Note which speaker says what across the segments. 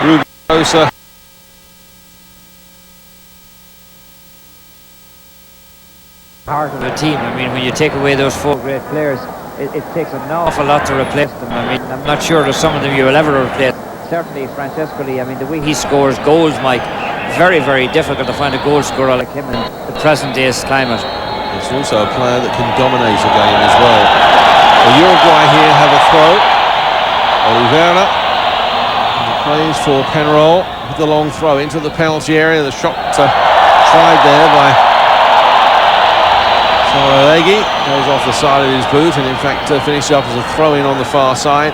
Speaker 1: Rugosa.
Speaker 2: Part of a team. I mean, when you take away those 4 great players, it takes an awful lot to replace them. I mean, I'm not sure there's some of them you will ever replace. Certainly Francesco, I mean, the way he scores goals, Mike, very, very difficult to find a goal scorer like him in the present day's climate.
Speaker 1: He's also a player that can dominate a game as well. Uruguay here have a throw. Oliveira plays for Penarol with the long throw into the penalty area. The shot tried there by Saralegui, goes off the side of his boot and in fact finished up as a throw-in on the far side.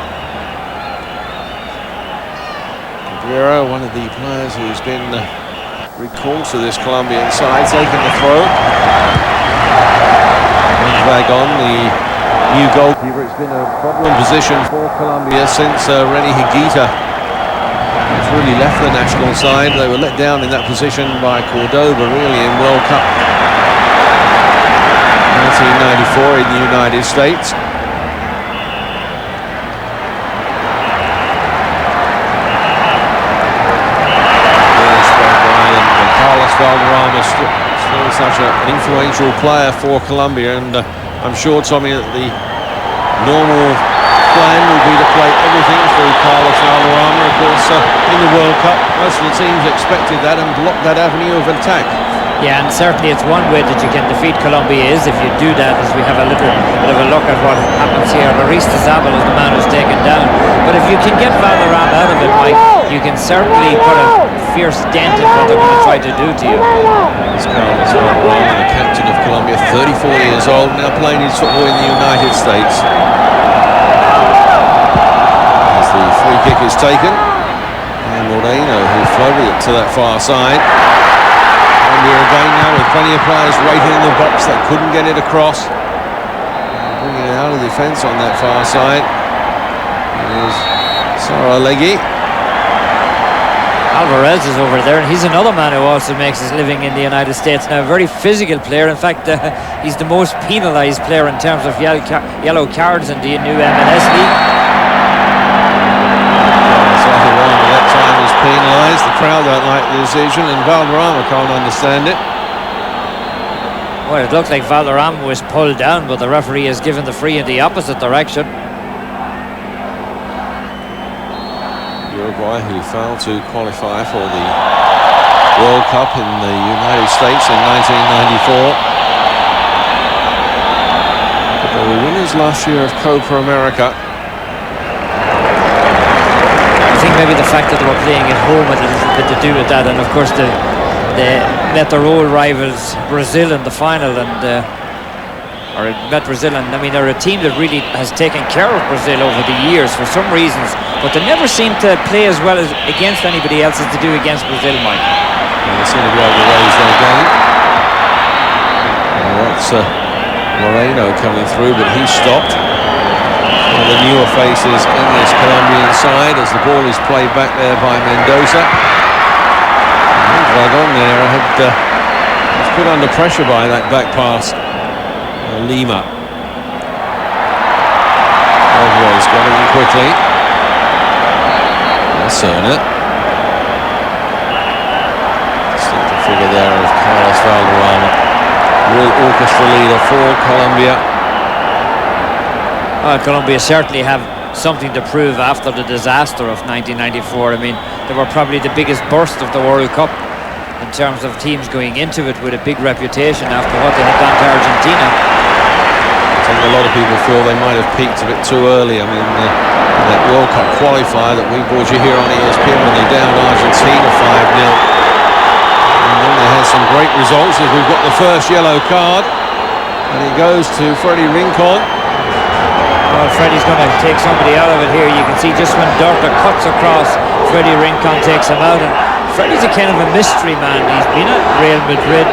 Speaker 1: Guerrero, one of the players who's been recalled to this Colombian side, taking the throw. Wagon, the new goalkeeper. It's been a problem position for Colombia since Reni Higuita has really left the national side. They were let down in that position by Cordoba, really, in World Cup 1994 in the United States. Carlos Valderrama still such an influential player for Colombia, and I'm sure, Tommy, that the normal plan will be to play everything through Carlos Valderrama. Of course, in the World Cup, most of the teams expected that and blocked that avenue of attack.
Speaker 2: Yeah, and certainly it's one way that you can defeat Colombia is if you do that, as we have a little bit of a look at what happens here. Aristizabal is the man who's taken down. But if you can get Valderrama out of it, Mike, you can certainly put a fierce dent in what they're going to try to do to you.
Speaker 1: It's Carlos Valderrama, the captain of Colombia, 34 years old, now playing his football in the United States. As the free kick is taken, and Moreno, who floated it to that far side. Colombia again now with plenty of players waiting in the box that couldn't get it across. And bringing it out of defence on that far side is Saralegui.
Speaker 2: Alvarez is over there, and he's another man who also makes his living in the United States now. A very physical player. In fact, he's the most penalised player in terms of yellow cards in the new MLS league.
Speaker 1: That time is penalised. The crowd don't like the decision, and Valderrama can't understand it.
Speaker 2: Well, it looked like Valderrama was pulled down, but the referee has given the free in the opposite direction.
Speaker 1: Uruguay, who failed to qualify for the World Cup in the United States in 1994. But they were winners last year of Copa America.
Speaker 2: I think maybe the fact that they were playing at home had a little bit to do with that, and of course they met their old rivals Brazil in the final, and met Brazil, and I mean they're a team that really has taken care of Brazil over the years for some reasons, but they never seem to play as well as against anybody else as they do against Brazil, Mike.
Speaker 1: Well, they seem to be able to raise their game. Well, that's Moreno coming through, but he stopped. One of the newer faces in this Colombian side as the ball is played back there by Mendoza. Dragon there was put under pressure by that back pass. Lima. Alvarez got it in quickly. That's it. Still the figure there of Carlos Valderrama, real orchestra leader for Colombia.
Speaker 2: Colombia certainly have something to prove after the disaster of 1994. I mean, they were probably the biggest burst of the World Cup in terms of teams going into it with a big reputation after what they had done to Argentina.
Speaker 1: I think a lot of people feel they might have peaked a bit too early. I mean, that World Cup qualifier that we brought you here on ESPN when they downed Argentina 5-0. And then they had some great results as we've got the first yellow card. And it goes to Freddie Rincon.
Speaker 2: Well, Freddie's going to take somebody out of it here. You can see just when Dorta cuts across, Freddie Rincon takes him out. And Freddie's a kind of a mystery man. He's been at Real Madrid.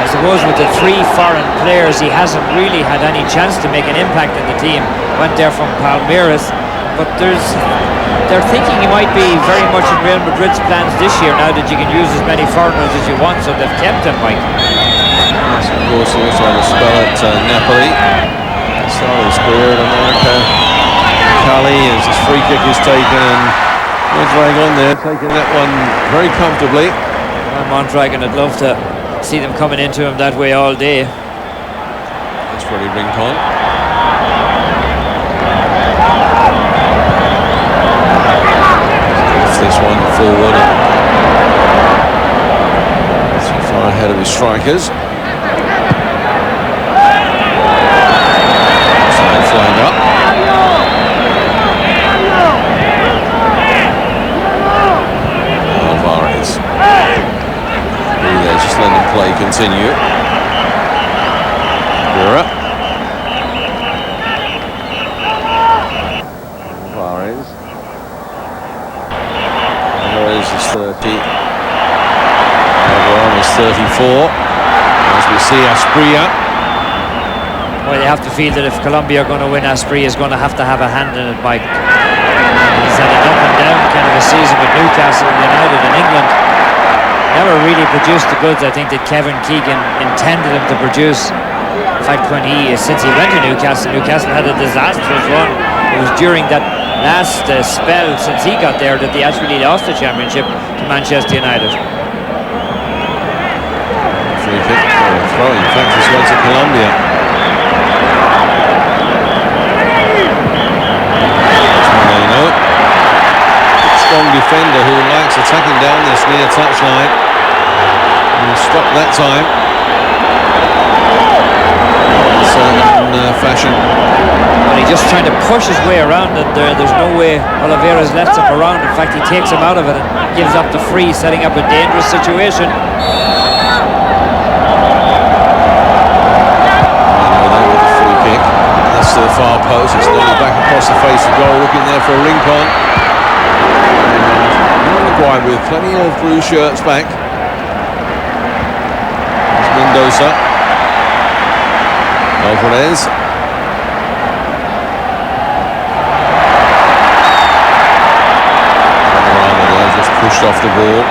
Speaker 2: I suppose with the 3 foreign players, he hasn't really had any chance to make an impact in the team. Went there from Palmeiras, but they're thinking he might be very much in Real Madrid's plans this year now that you can use as many foreigners as you want, so they've kept him, Mike.
Speaker 1: Yes, of course, he also had a spell at Napoli. Started his career in America. Cali, as his free kick is taken, and Mondragon there, taking that one very comfortably.
Speaker 2: Well, Mondragon, I'd love to see them coming into him that way all day.
Speaker 1: That's Freddie Rincon. Gets this one forward. Too far ahead of his strikers. Side flag up. Alvarez. There, just let them play continue. Gura. Alvarez. Alvarez is 30. Alvarez is 34. As we see Asprilla.
Speaker 2: Well, you have to feel that if Colombia are going to win, Asprilla is going to have a hand in it, Mike. He's had an up and down kind of a season with Newcastle United in England. Never really produced the goods I think that Kevin Keegan intended him to produce. In fact, since he went to Newcastle, Newcastle had a disastrous run. It was during that last spell since he got there that they actually lost the championship to Manchester United.
Speaker 1: Free kick or a throw. In fact, this one's to Colombia. Strong defender who likes attacking down this near touchline. And stopped that time. In certain fashion.
Speaker 2: But he's just trying to push his way around it there. There's no way Oliveira's left him around. In fact, he takes him out of it and gives up the free, setting up a dangerous situation.
Speaker 1: Free kick. That's to the far post. It's nearly back across the face of goal. Looking there for a Rincon. Uruguay with plenty of blue shirts back. There's Mendoza. Alvarez. Just pushed off the ball.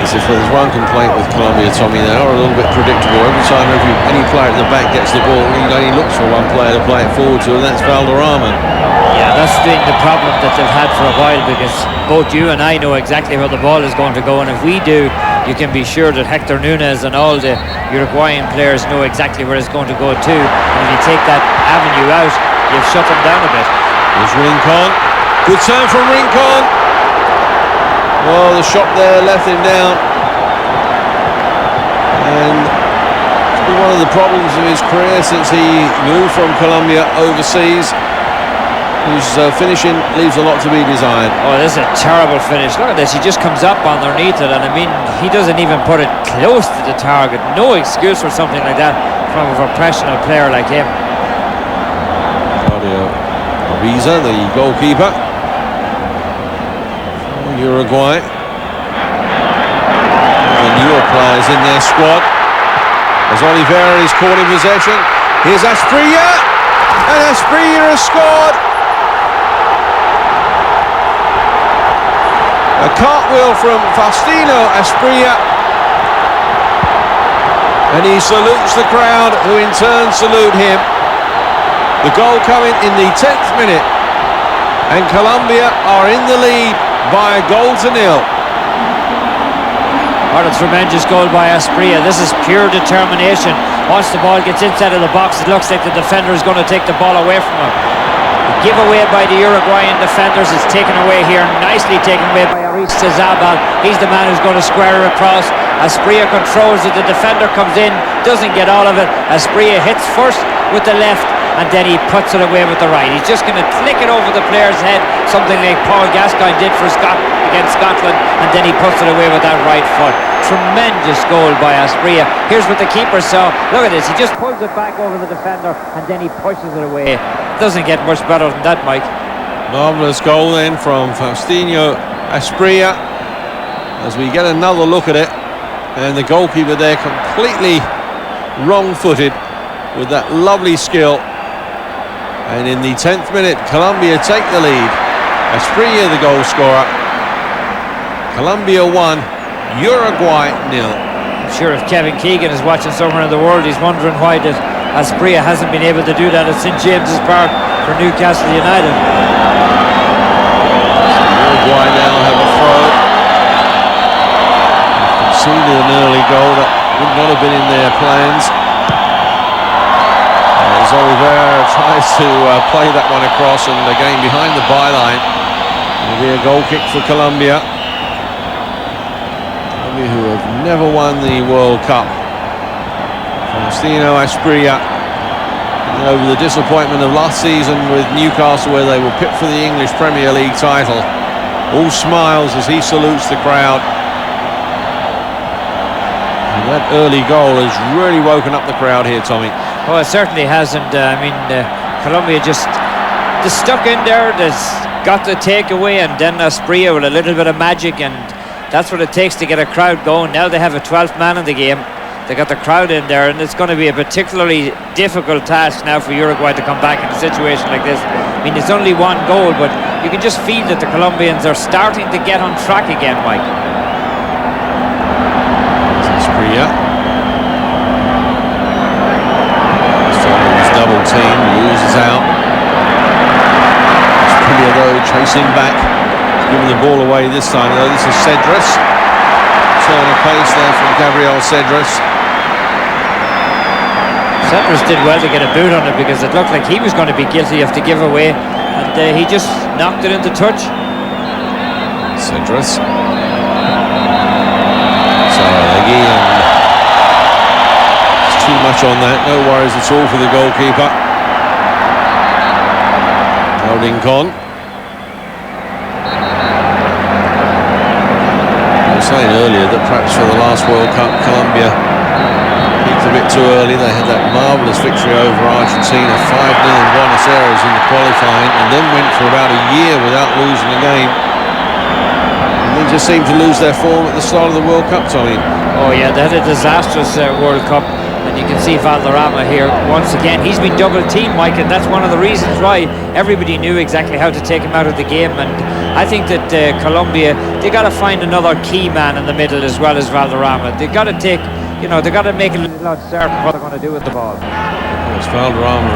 Speaker 1: As if there's one complaint with Colombia, Tommy, they are a little bit predictable. Every time any player at the back gets the ball, he only looks for one player to play it forward to, and that's Valderrama.
Speaker 2: Yeah, that's been the problem that they've had for a while, because both you and I know exactly where the ball is going to go, and if we do, you can be sure that Hector Núñez and all the Uruguayan players know exactly where it's going to go too. And if you take that avenue out, you've shut them down a bit.
Speaker 1: There's Rincon. Good turn from Rincon. Oh, the shot there left him down. And it's been one of the problems of his career since he moved from Colombia overseas. His finishing leaves a lot to be desired.
Speaker 2: Oh, this is a terrible finish. Look at this. He just comes up underneath it, and I mean, he doesn't even put it close to the target. No excuse for something like that from a professional player like him.
Speaker 1: Claudio Ariza, the goalkeeper. Uruguay. The newer players in their squad. As Oliveira is caught in possession. Here's Asprilla. And Asprilla has scored. A cartwheel from Faustino Asprilla. And he salutes the crowd, who in turn salute him. The goal coming in the 10th minute. And Colombia are in the lead by a goal to nil.
Speaker 2: What a tremendous goal by Asprilla. This is pure determination. Once the ball gets inside of the box, it looks like the defender is going to take the ball away from him. The giveaway by the Uruguayan defenders is taken away here. Nicely taken away by Ariza. He's the man who's going to square it across. Asprilla controls it. The defender comes in, doesn't get all of it. Asprilla hits first with the left, and then he puts it away with the right. He's just going to flick it over the player's head, something like Paul Gascoigne did for against Scotland, and then he puts it away with that right foot. Tremendous goal by Asprilla. Here's what the keeper saw. Look at this. He just pulls it back over the defender, and then he pushes it away. Doesn't get much better than that, Mike.
Speaker 1: Marvellous goal then from Faustino Asprilla. As we get another look at it, and the goalkeeper there completely wrong-footed with that lovely skill. And in the 10th minute, Colombia take the lead. Asprilla the goal scorer. Colombia 1, Uruguay 0.
Speaker 2: I'm sure if Kevin Keegan is watching somewhere in the world, he's wondering why that Asprilla hasn't been able to do that at St James's Park for Newcastle United.
Speaker 1: Uruguay now have a throw. Conceded an early goal that would not have been in their plans. As Oliveira tries to play that one across, and again behind the byline. It'll be a goal kick for Colombia. Colombia, who have never won the World Cup. Faustino Asprilla, over the disappointment of last season with Newcastle, where they were pipped for the English Premier League title. All smiles as he salutes the crowd. And that early goal has really woken up the crowd here, Tommy.
Speaker 2: Oh, it certainly has, and I mean, Colombia just stuck in there. There's got the takeaway, and then Asprilla with a little bit of magic, and that's what it takes to get a crowd going. Now they have a 12th man in the game. They got the crowd in there, and it's going to be a particularly difficult task now for Uruguay to come back in a situation like this. I mean, it's only one goal, but you can just feel that the Colombians are starting to get on track again, Mike.
Speaker 1: Asprilla. Double team, loses out. Asprilla though chasing back, giving the ball away this time though. This is Cedras. Turn of pace there from Gabriel Cedras.
Speaker 2: Cedras did well to get a boot on it, because it looked like he was going to be guilty of the giveaway, and he just knocked it into touch.
Speaker 1: Cedras. Again. Too much on that, no worries at all for the goalkeeper. Con. I was saying earlier that perhaps for the last World Cup, Colombia peaked a bit too early. They had that marvellous victory over Argentina, 5-0 in Buenos Aires in the qualifying, and then went for about a year without losing a game. And they just seemed to lose their form at the start of the World Cup, Tommy.
Speaker 2: Oh yeah, they had a disastrous World Cup. And you can see Valderrama here once again. He's been double teamed, Mike, and that's one of the reasons why everybody knew exactly how to take him out of the game. And I think that Colombia, they got to find another key man in the middle as well as Valderrama. They got to take, you know, they got to make it a lot certain what they're going to do with the ball.
Speaker 1: Of course, Valderrama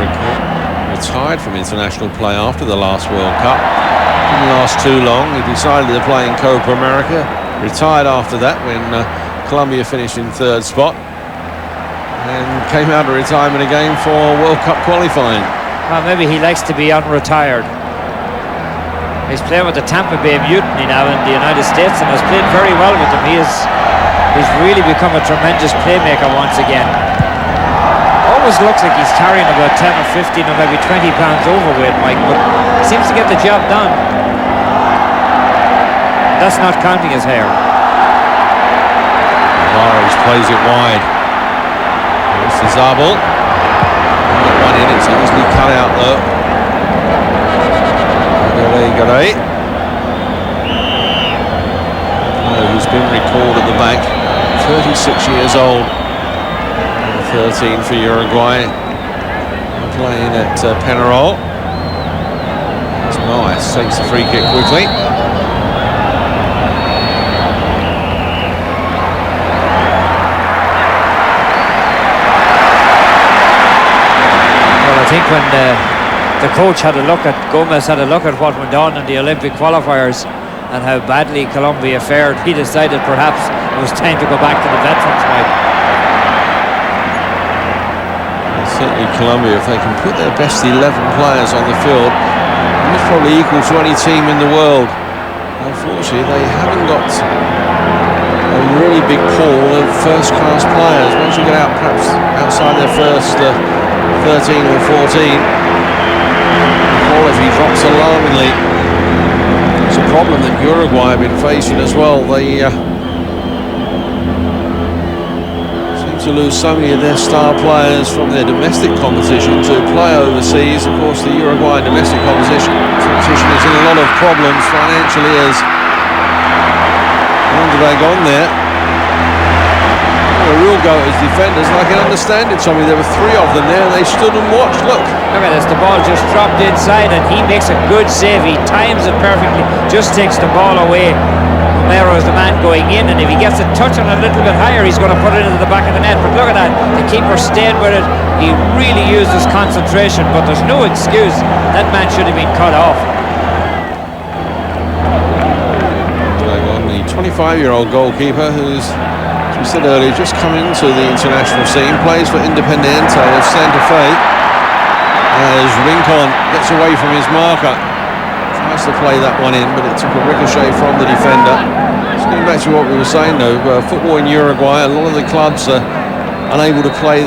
Speaker 1: retired from international play after the last World Cup. Didn't last too long. He decided to play in Copa America. Retired after that when Colombia finished in 3rd spot. And came out of retirement again for World Cup qualifying.
Speaker 2: Well, maybe he likes to be unretired. He's playing with the Tampa Bay Mutiny now in the United States, and has played very well with them. He's really become a tremendous playmaker once again. Always looks like he's carrying about 10 or 15 or maybe 20 pounds overweight, Mike, but seems to get the job done. That's not counting his hair.
Speaker 1: Alvarez plays it wide. This is Zabel. Got one in, it's easily cut out though. Gare. Who's been recalled at the back. 36 years old. 13 for Uruguay. Playing at Penarol. Moas takes the free kick quickly.
Speaker 2: I think when the coach had a look at, Gomez had a look at what went on in the Olympic qualifiers and how badly Colombia fared, he decided perhaps it was time to go back to the veterans, Mike.
Speaker 1: Certainly Colombia, if they can put their best 11 players on the field, it's probably equal to any team in the world. Unfortunately, they haven't got a really big pool of first-class players. Once you get out, perhaps outside their first 13 or 14, the quality drops alarmingly. It's a problem that Uruguay have been facing as well. They seem to lose so many of their star players from their domestic competition to play overseas. Of course, the Uruguay domestic competition is in a lot of problems financially, as how long have they gone there? A real go as defenders, and I can understand it, Tommy. There were 3 of them there, and they stood and watched. Look
Speaker 2: at this, the ball just dropped inside, and he makes a good save. He times it perfectly, just takes the ball away. Romero is the man going in, and if he gets a touch on a little bit higher, he's going to put it into the back of the net. But look at that, the keeper stayed with it. He really used his concentration, but there's no excuse. That man should have been cut off.
Speaker 1: The 25-year-old goalkeeper who's, as we said earlier, just come into the international scene, plays for Independiente of Santa Fe, as Rincon gets away from his marker. Tries to play that one in, but it took a ricochet from the defender. Just getting back to what we were saying though, football in Uruguay, a lot of the clubs are unable to pay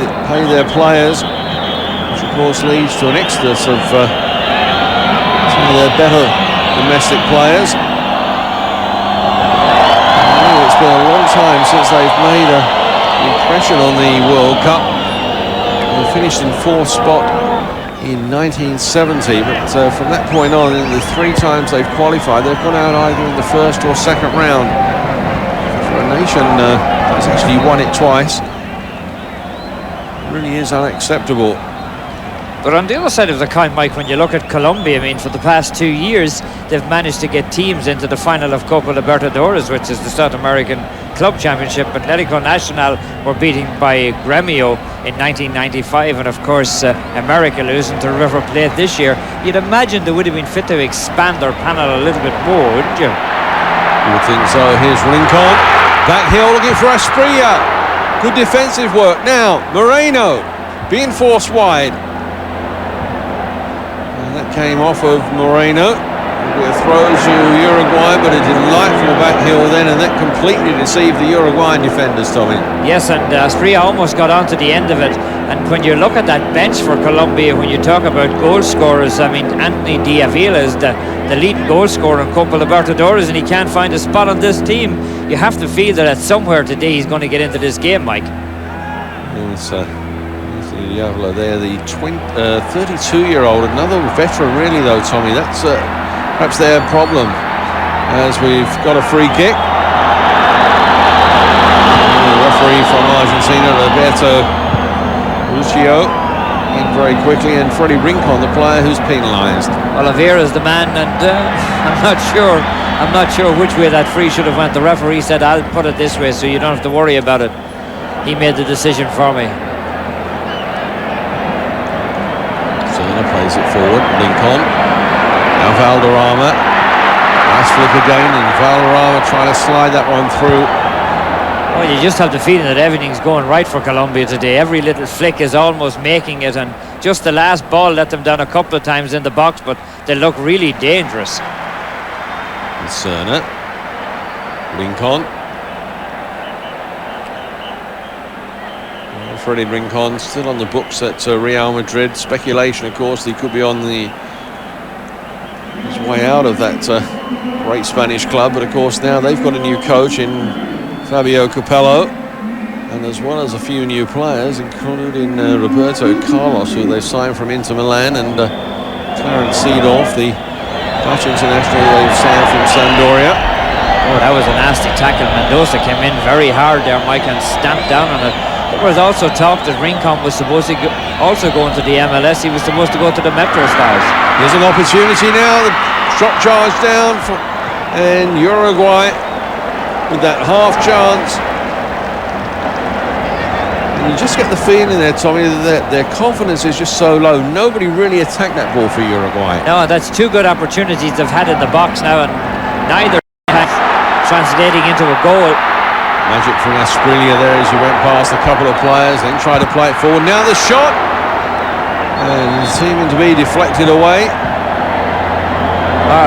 Speaker 1: their players, which of course leads to an exodus of some of their better domestic players. It's been a long time since they've made an impression on the World Cup. They finished in 4th spot in 1970, but from that point on, in the 3 times they've qualified, they've gone out either in the 1st or 2nd round. For a nation that's actually won it twice, it really is unacceptable.
Speaker 2: But on the other side of the coin, Mike, when you look at Colombia, I mean, for the past 2 years, they've managed to get teams into the final of Copa Libertadores, which is the South American Club Championship. Atletico Nacional were beaten by Gremio in 1995, and of course America losing to River Plate this year. You'd imagine they would have been fit to expand their panel a little bit more, wouldn't you?
Speaker 1: You would think so. Here's Rincon, back heel looking for Asprilla. Good defensive work. Now Moreno being forced wide. That came off of Moreno. It throws you Uruguay, but a delightful back heel then, and that completely deceived the Uruguayan defenders, Tommy.
Speaker 2: Yes, and Asprilla almost got onto the end of it. And when you look at that bench for Colombia, when you talk about goal scorers, I mean, Anthony Di Avila is the leading goal scorer in Copa Libertadores, and he can't find a spot on this team. You have to feel that somewhere today he's going to get into this game, Mike.
Speaker 1: Yes, Diavolo there, the 32-year-old, another veteran really though, Tommy. That's perhaps their problem, as we've got a free kick. The referee from Argentina, Roberto Lucio, in very quickly, and Freddie Rincon, the player who's penalised.
Speaker 2: Oliveira's the man, and I'm not sure which way that free should have went. The referee said, "I'll put it this way, so you don't have to worry about it." He made the decision for me. Plays
Speaker 1: it forward, Rincon. Now Valderrama. Nice flick again, and Valderrama trying to slide that one through.
Speaker 2: Well, you just have the feeling that everything's going right for Colombia today. Every little flick is almost making it, and just the last ball let them down a couple of times in the box, but they look really dangerous.
Speaker 1: Cerner. Rincon. Freddie Rincon still on the books at Real Madrid. Speculation, of course, he could be on his way out of that great Spanish club. But of course now they've got a new coach in Fabio Capello, and as well as a few new players, including Roberto Carlos, who they've signed from Inter Milan, and Clarence Seedorf, the Dutch international they've signed from Sampdoria.
Speaker 2: Oh, that was a nasty tackle. Mendoza came in very hard there, Mike, and stamped down on it. There was also talk that Rincon was supposed to also go into the MLS. He was supposed to go to the Metro Stars.
Speaker 1: Here's an opportunity now. The shot charge down and Uruguay with that half chance. And you just get the feeling there, Tommy, that their confidence is just so low. Nobody really attacked that ball for Uruguay.
Speaker 2: No, that's 2 good opportunities they've had in the box now, and neither translating into a goal.
Speaker 1: Magic from Asprilla there as he went past a couple of players, then tried to play it forward. Now the shot, and seeming to be deflected away.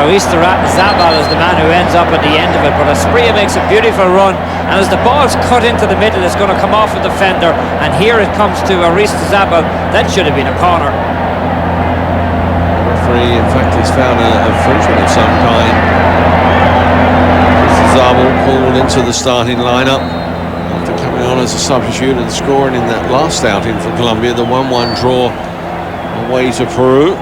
Speaker 2: Luis Zabal is the man who ends up at the end of it, but Asprilla makes a beautiful run, and as the ball's cut into the middle, it's going to come off a defender, and here it comes to Luis Zabal. That should have been a corner.
Speaker 1: The referee, in fact, has found a infringement of some kind. Zabal called into the starting lineup after coming on as a substitute and scoring in that last outing for Colombia, the 1-1 draw away to Peru.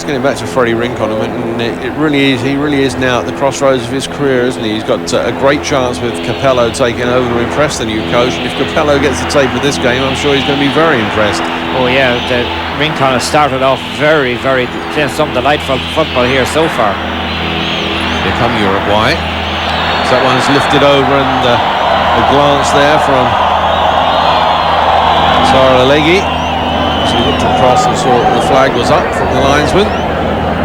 Speaker 1: Let's get him back to Freddie Rincon, and it really is. He really is now at the crossroads of his career, isn't he? He's got a great chance with Capello taking over to impress the new coach. And if Capello gets the tape of this game, I'm sure he's going to be very impressed.
Speaker 2: Oh yeah, Rincon has started off very, very playing some delightful football here so far.
Speaker 1: Here come Uruguay. So that one's lifted over, and a glance there from Saralegui. He looked across and saw that the flag was up from the linesman.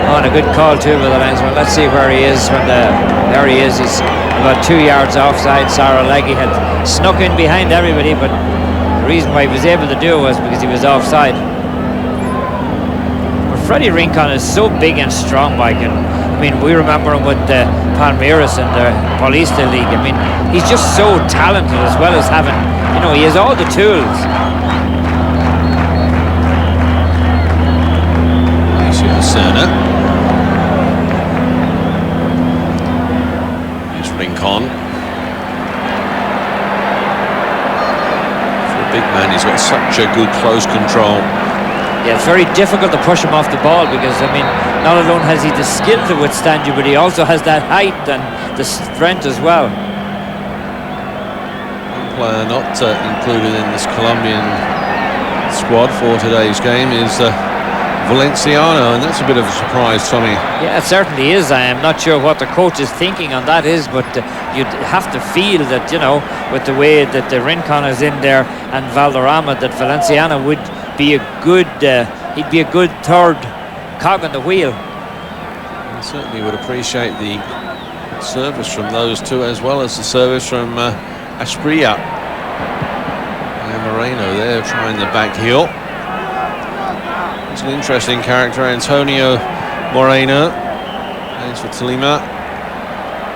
Speaker 2: Oh, and a good call too by the linesman. Let's see where he is when there he is. He's about 2 yards offside. Saralegui had snuck in behind everybody, but the reason why he was able to do it was because he was offside. But Freddie Rincon is so big and strong, Mike, and I mean, we remember him with Palmeiras in the Paulista League. I mean, he's just so talented, as well as having, you know, he has all the tools.
Speaker 1: Serna. Here's Rincon. For a big man, he's got such a good close control.
Speaker 2: Yeah, it's very difficult to push him off the ball because, I mean, not alone has he the skill to withstand you, but he also has that height and the strength as well.
Speaker 1: One player not included in this Colombian squad for today's game is Valenciano, and that's a bit of a surprise, Tommy.
Speaker 2: Yeah, it certainly is. I am not sure what the coach is thinking on that is, but you'd have to feel that, you know, with the way that the Rincon is in there and Valderrama, that Valenciano would be a good, he'd be a good third cog in the wheel.
Speaker 1: I certainly would appreciate the service from those two, as well as the service from Asprilla. And Moreno there trying the back heel. It's an interesting character, Antonio Moreno. Plays for Tolima.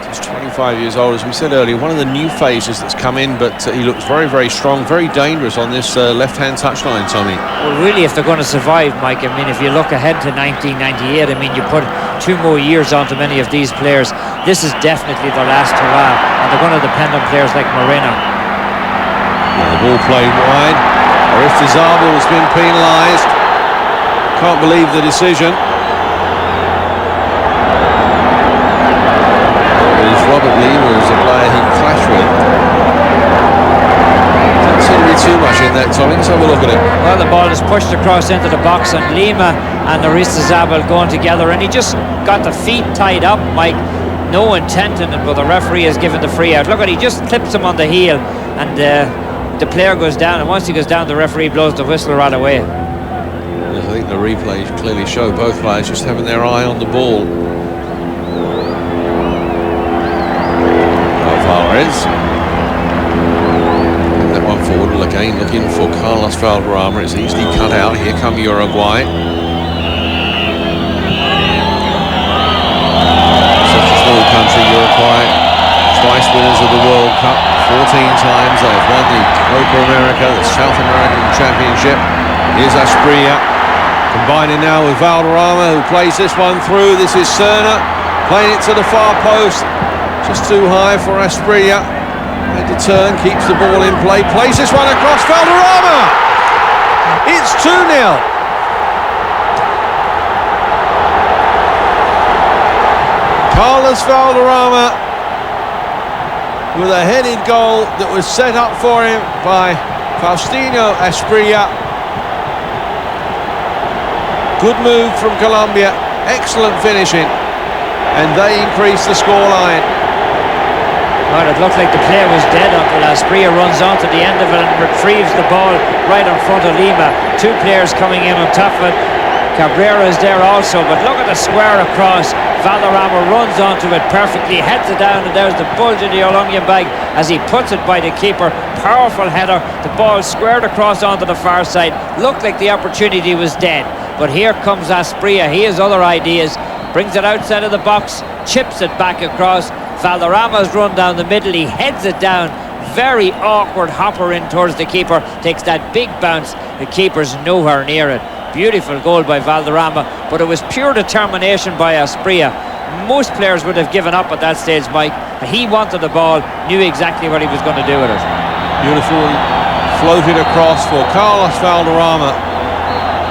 Speaker 1: He's 25 years old, as we said earlier. One of the new faces that's come in, but he looks very, very strong, very dangerous on this left-hand touchline, Tommy.
Speaker 2: Well, really, if they're going to survive, Mike, I mean, if you look ahead to 1998, I mean, you put 2 more years onto many of these players. This is definitely their last hurrah, and they're going to depend on players like Moreno.
Speaker 1: Yeah, the ball played wide. Aristizábal has been penalised. Can't believe the decision. Robert Lima was a player he clashed with. Didn't seem to be too much in that, Tommy. Let's have a look at it.
Speaker 2: Well, the ball is pushed across into the box, and Lima and Aristizábal going together, and he just got the feet tied up, Mike. No intent in it, but the referee has given the free out. Look at, he just clips him on the heel, and the player goes down, and once he goes down, the referee blows the whistle right away.
Speaker 1: Yes, I think the replays clearly show both players just having their eye on the ball. Alvarez. And that one forward, again looking for Carlos Valderrama. It's easily cut out. Here come Uruguay. Such a small country, Uruguay. Twice winners of the World Cup. 14 times they've won the Copa America, the South American Championship. Here's Asprilla. Combining now with Valderrama, who plays this one through. This is Serna playing it to the far post. Just too high for Asprilla. Had to turn, keeps the ball in play. Plays this one across. Valderrama! It's 2-0. Carlos Valderrama with a headed goal that was set up for him by Faustino Asprilla. Good move from Colombia, excellent finishing, and they increase the scoreline.
Speaker 2: Well, it looked like the play was dead until Asprilla runs onto the end of it and retrieves the ball right in front of Lima. 2 players coming in on top of it. Cabrera is there also, but look at the square across. Valderrama runs onto it perfectly, heads it down, and there's the bulge in the Olungian bag as he puts it by the keeper. Powerful header, the ball squared across onto the far side. Looked like the opportunity was dead, but here comes Asprilla. He has other ideas, brings it outside of the box, chips it back across. Valderrama's run down the middle, he heads it down. Very awkward hopper in towards the keeper, takes that big bounce. The keeper's nowhere near it. Beautiful goal by Valderrama, but it was pure determination by Asprilla. Most players would have given up at that stage, Mike. He wanted the ball, knew exactly what he was going to do with it.
Speaker 1: Beautiful, floated across for Carlos Valderrama.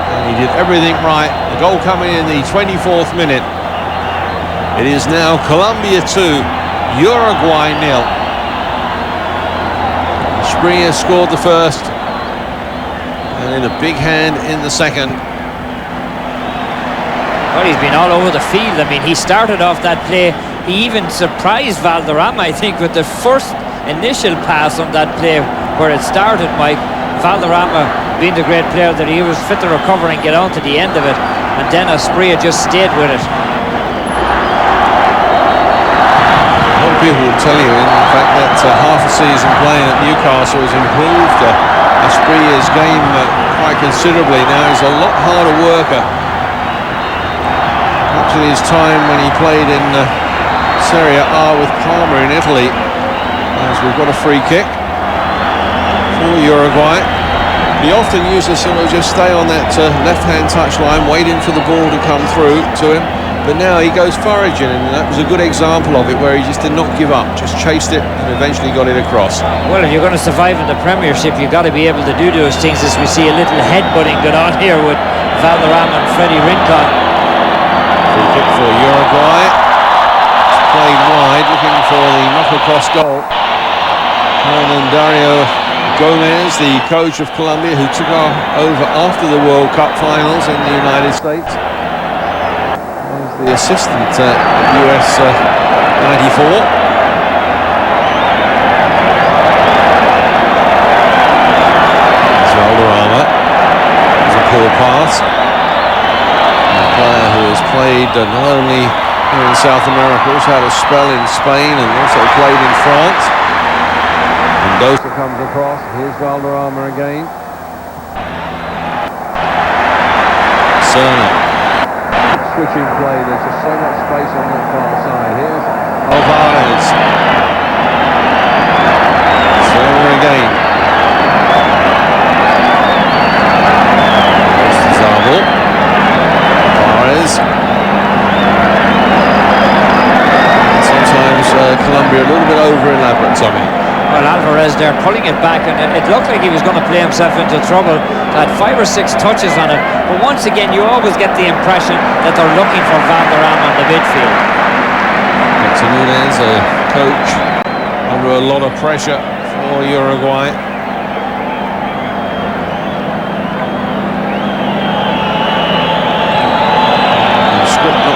Speaker 1: And he did everything right. The goal coming in the 24th minute. It is now Colombia 2, Uruguay 0. Springer scored the first, and in a big hand in the second.
Speaker 2: Well, he's been all over the field. I mean, he started off that play. He even surprised Valderrama, I think, with the first initial pass on that play where it started, Mike. Valderrama, being the great player that he was, fit to recover and get on to the end of it. And then Asprilla just stayed with it.
Speaker 1: A lot of people will tell you, in fact, that half a season playing at Newcastle has improved Asprilla's game quite considerably. Now he's a lot harder worker. In his time when he played in Serie A with Parma in Italy. As we've got a free kick for Uruguay. He often uses sort of just stay on that left-hand touchline, waiting for the ball to come through to him. But now he goes foraging, and that was a good example of it, where he just did not give up, just chased it and eventually got it across.
Speaker 2: Well, if you're going to survive in the Premiership, you've got to be able to do those things, as we see a little headbutting going on here with Valderrama and Freddie Rincon.
Speaker 1: Free kick for Uruguay. It's played wide, looking for the knock-across goal. And Dario Gomez, the coach of Colombia, who took over after the World Cup finals in the United States, was the assistant at US 94. Valderrama. There's a poor pass. Player who has played not only here in South America, also had a spell in Spain and also played in France. Mendoza comes across. Here's Valderrama again. Serna. Switching play. There's just so much space on that far side. Here's Alvarez. Serna again. There's Zabel. Sometimes Colombia a little bit over elaborate, Tommy.
Speaker 2: Well, Alvarez there pulling it back, and it looked like he was going to play himself into trouble. Had 5 or 6 touches on it, but once again you always get the impression that they're looking for Valderrama in the midfield.
Speaker 1: Victor Nunez, a coach under a lot of pressure for Uruguay.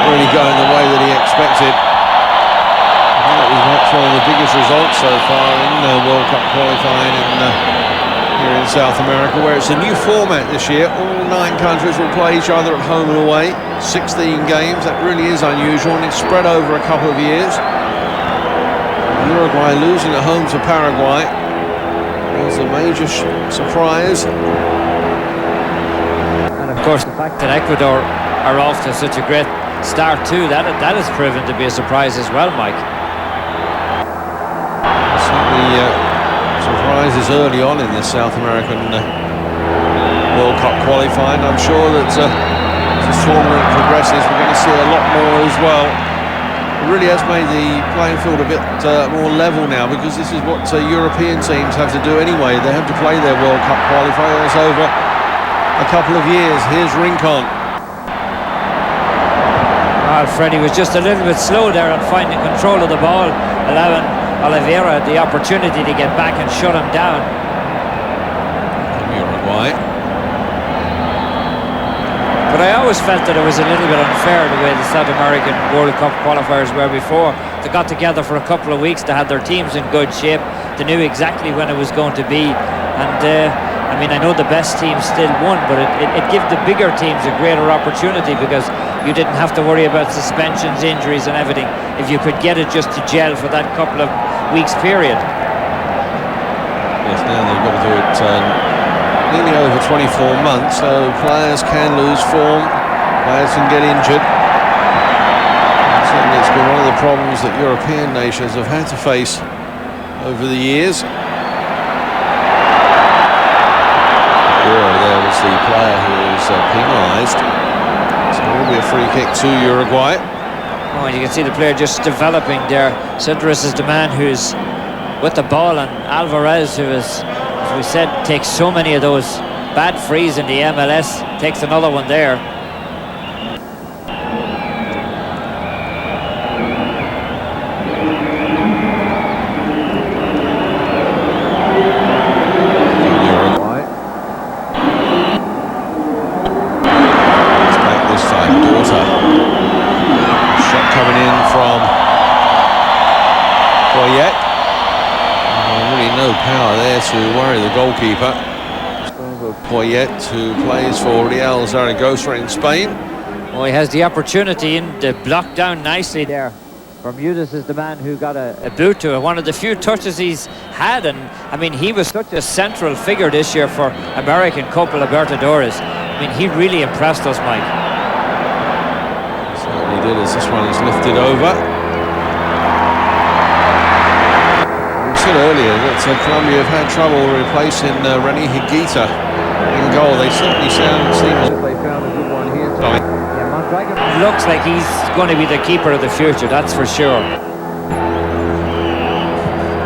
Speaker 1: Really going the way that he expected. That was perhaps one of the biggest results so far in World Cup qualifying here in South America, where it's a new format this year. All 9 countries will play each other at home and away. 16 games, that really is unusual, and it's spread over a couple of years. Uruguay losing at home to Paraguay was a major surprise.
Speaker 2: And of course the fact that Ecuador are off to such a great start too, that has proven to be a surprise as well, Mike.
Speaker 1: Certainly surprises early on in this South American World Cup qualifying. I'm sure that as this tournament progresses, we're going to see a lot more as well. It really has made the playing field a bit more level now, because this is what European teams have to do anyway. They have to play their World Cup qualifiers over a couple of years. Here's Rincon.
Speaker 2: Freddie was just a little bit slow there on finding control of the ball, allowing Oliveira the opportunity to get back and shut him down.
Speaker 1: Uruguay.
Speaker 2: But I always felt that it was a little bit unfair the way the South American World Cup qualifiers were before. They got together for a couple of weeks, they had their teams in good shape, they knew exactly when it was going to be, and I mean, I know the best teams still won, but it gave the bigger teams a greater opportunity, because you didn't have to worry about suspensions, injuries and everything if you could get it just to gel for that couple of weeks period.
Speaker 1: Yes, now they've got to do it nearly over 24 months, so players can lose form, players can get injured. Certainly it's been one of the problems that European nations have had to face over the years. There was the player who was penalised. So it will be a free kick to Uruguay.
Speaker 2: Oh, and you can see the player just developing there. Cedrus is the man who's with the ball, and Alvarez, who is, as we said, takes so many of those bad freeze in the MLS. Takes another one there.
Speaker 1: Uruguay. It's back this time. Daughter. Shot coming in from Poyet. Really no power there to worry the goalkeeper. Poyet, who plays for Real Zaragoza in Spain.
Speaker 2: Well, he has the opportunity in the block down nicely there. Bermudez is the man who got a boot to it. One of the few touches he's had, and I mean, he was such a central figure this year for American Copa Libertadores. I mean, he really impressed us, Mike.
Speaker 1: Certainly did, as this one is lifted over. We said earlier that Colombia have had trouble replacing René Higuita in goal. They certainly seem as if they found a good one here tonight.
Speaker 2: Yeah, Mondragon looks like he's going to be the keeper of the future, that's for sure.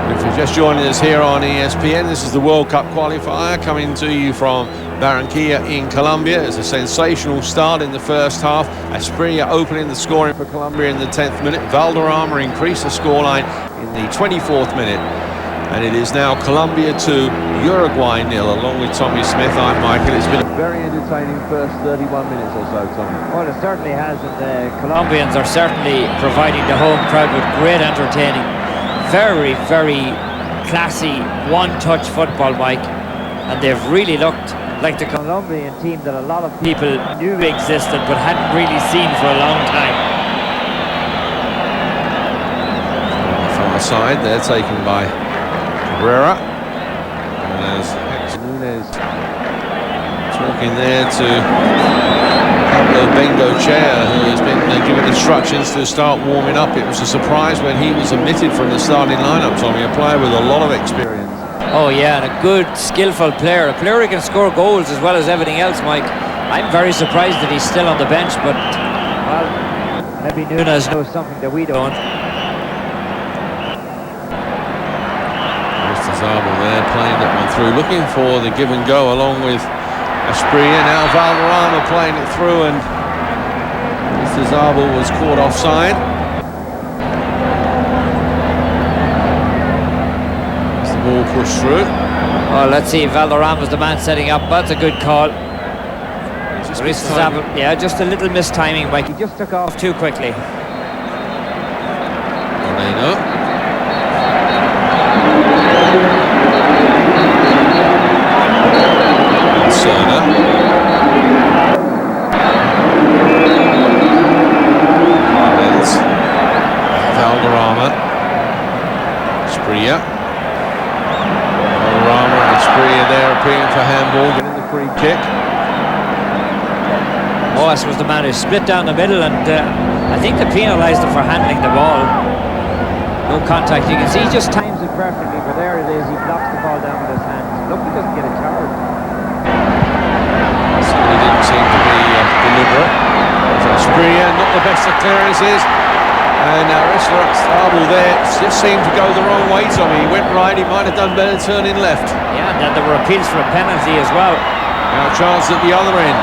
Speaker 1: If you're just joining us here on ESPN, this is the World Cup qualifier coming to you from Barranquilla in Colombia. It's a sensational start in the first half. Asprilla opening the scoring for Colombia in the 10th minute. Valderrama increased the scoreline in the 24th minute. And it is now Colombia 2, Uruguay 0. Along with Tommy Smith, I'm Michael. It's been a very entertaining first 31 minutes or so, Tommy.
Speaker 2: Well, it certainly has, and the Colombians are certainly providing the home crowd with great entertaining. Very, very classy one-touch football, Mike. And they've really looked like the Colombian team that a lot of people knew existed but hadn't really seen for a long time.
Speaker 1: On the far side, they're taken by Herrera. And as Nunez talking there to Pablo Bengochea, who has been given instructions to start warming up. It was a surprise when he was omitted from the starting lineup, Tommy, a player with a lot of experience.
Speaker 2: Oh yeah, and a good, skillful player. A player who can score goals as well as everything else, Mike. I'm very surprised that he's still on the bench, but, well, maybe Nunez knows something that we don't.
Speaker 1: Zabal there playing that one through, looking for the give and go along with Asprilla. Now Valderrama playing it through, and Mr. Zabal was caught offside. As the ball pushed through.
Speaker 2: Oh, let's see, Valderrama's the man setting up. That's a good call. Zabal, yeah, just a little mistiming, Mike. He just took off too quickly.
Speaker 1: Moreno. Valderrama, Asprilla. Valderrama and Asprilla there appealing for handball, getting the free kick.
Speaker 2: Moas was the man who split down the middle, and I think they penalised him for handling the ball. No contact. You can see he just times it perfectly, but there it is. He blocks the ball down with his hand. Look, he doesn't get a charge.
Speaker 1: Certainly didn't seem to be deliberate. So Asprilla, not the best of clearances. And Zabal there just seemed to go the wrong way, Tommy. He went right, he might have done better turning left.
Speaker 2: Yeah, and then there were appeals for a penalty as well.
Speaker 1: Now a chance at the other end.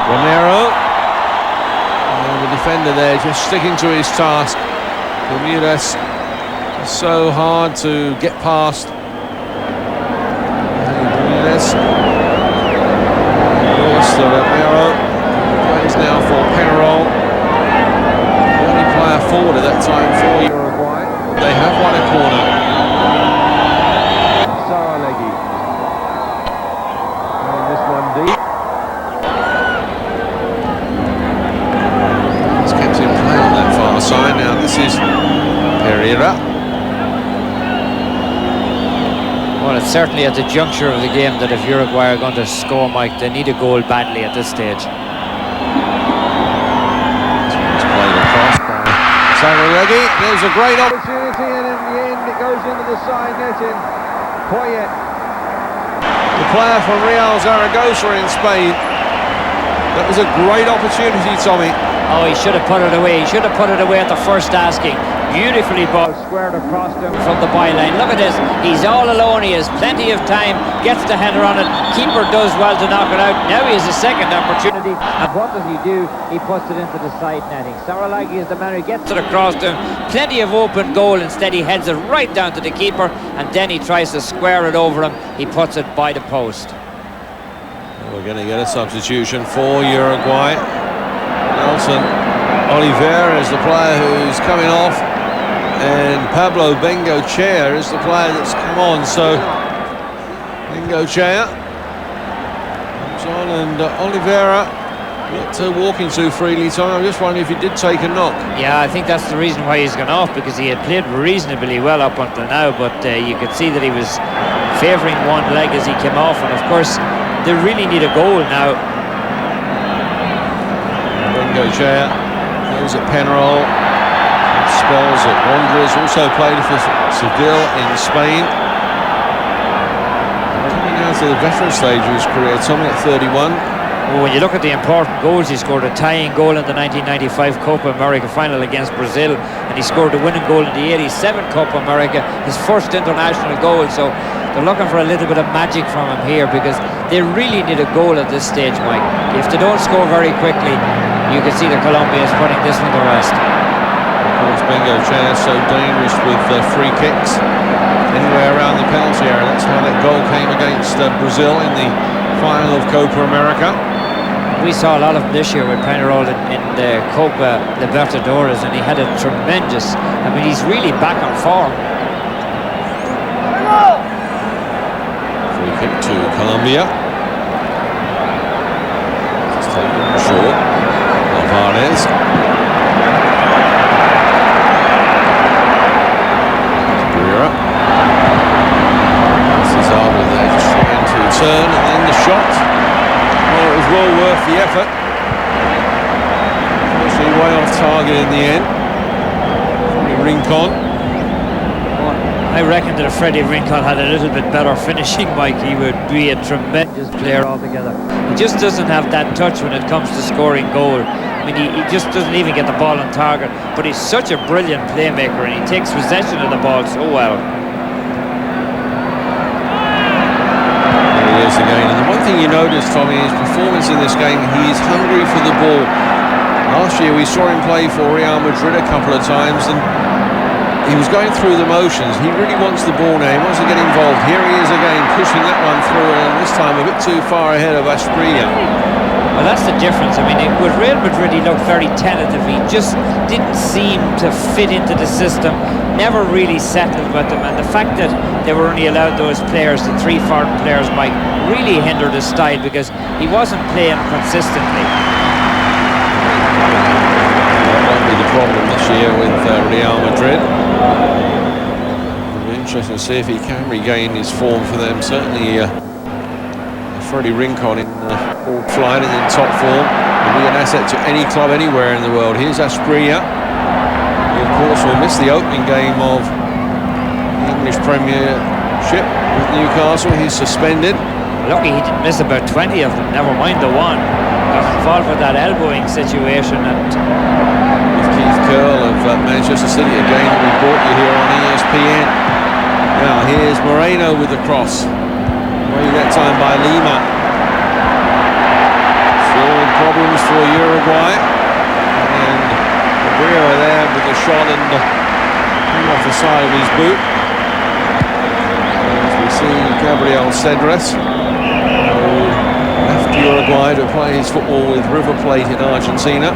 Speaker 1: Romero. And the defender there just sticking to his task. Bermudez, so hard to get past. Bermudez. Romero plays now for Penarol. Forward at that time for Uruguay. They have won a corner. Saralegui. And this one deep. It's kept in play on that far side. Now this is Pereira.
Speaker 2: Well, it's certainly at the juncture of the game that if Uruguay are going to score, Mike, they need a goal badly at this stage.
Speaker 1: Saralegui, there's a great opportunity, and in the end it goes into the side netting. Poyet, the player from Real Zaragoza in Spain. That was a great opportunity, Tommy.
Speaker 2: Oh, he should have put it away. He should have put it away at the first asking. Beautifully ball squared across him from the byline. Look at this. He's all alone. He has plenty of time. Gets the header on it. Keeper does well to knock it out. Now he has a second opportunity. And what does he do? He puts it into the side netting. Saralagi is the man who gets it across to him. Plenty of open goal. Instead he heads it right down to the keeper. And then he tries to square it over him. He puts it by the post.
Speaker 1: We're going to get a substitution for Uruguay. Nelson Oliveira is the player who's coming off, and Pablo Bengochea is the player that's come on. So Bengochea comes on, and Oliveira not walking too freely. So I'm just wondering if he did take a knock.
Speaker 2: Yeah, I think that's the reason why he's gone off, because he had played reasonably well up until now, but you could see that he was favouring one leg as he came off, and of course they really need a goal now.
Speaker 1: Bengochea goes at Penarol, spells at Wanderers, also played for Seville in Spain. Coming now to the veteran stage of his career, Tommy, at 31.
Speaker 2: Well, when you look at the important goals, he scored a tying goal in the 1995 Copa America final against Brazil, and he scored a winning goal in the 87 Copa America, his first international goal. So they're looking for a little bit of magic from him here, because they really need a goal at this stage, Mike. If they don't score very quickly, you can see that Colombia is putting this one to rest.
Speaker 1: Of course, Bengochea so dangerous with free kicks anywhere around the penalty area. That's how that goal came against Brazil in the final of Copa America.
Speaker 2: We saw a lot of him this year with Penarol in the Copa Libertadores, and he had a tremendous, I mean, he's really back on form.
Speaker 1: Free kick to Colombia. It's taken short. Alvarez. Cabrera. Cesaro there just trying to turn, and then the shot. Well, it was well worth the effort. Actually way off target in the end. Rincon.
Speaker 2: I reckon that if Freddie Rincon had a little bit better finishing, Mike, he would be a tremendous player altogether. He just doesn't have that touch when it comes to scoring goal. I mean, he just doesn't even get the ball on target, but he's such a brilliant playmaker, and he takes possession of the ball so well.
Speaker 1: There he is again, and the one thing you notice, Tommy, his performance in this game, he is hungry for the ball. Last year we saw him play for Real Madrid a couple of times, and he was going through the motions. He really wants the ball now. He wants to get involved. Here he is again, pushing that one through, and this time a bit too far ahead of Asprilla.
Speaker 2: Well, that's the difference. I mean, with Real Madrid, he looked very tentative. He just didn't seem to fit into the system, never really settled with them. And the fact that they were only allowed those players, the three foreign players, Mike, really hindered his style, because he wasn't playing consistently.
Speaker 1: That won't be the problem this year with Real Madrid. It'll be interesting to see if he can regain his form for them. Certainly Freddie Rincon in all flying and in top form will be an asset to any club anywhere in the world. Here's Asprilla. He of course will miss the opening game of the English Premiership with Newcastle. He's suspended.
Speaker 2: Lucky he didn't miss about 20 of them, never mind the one. Got involved with that elbowing situation, and
Speaker 1: with Keith Curle of Manchester City, a game that we brought you here on ESPN. Now here's Moreno with the cross. Away that time by Lima. Still problems for Uruguay. And Cabrera there with the shot, and came off the side of his boot. As we see Gabriel Cedras, who left Uruguay to play his football with River Plate in Argentina.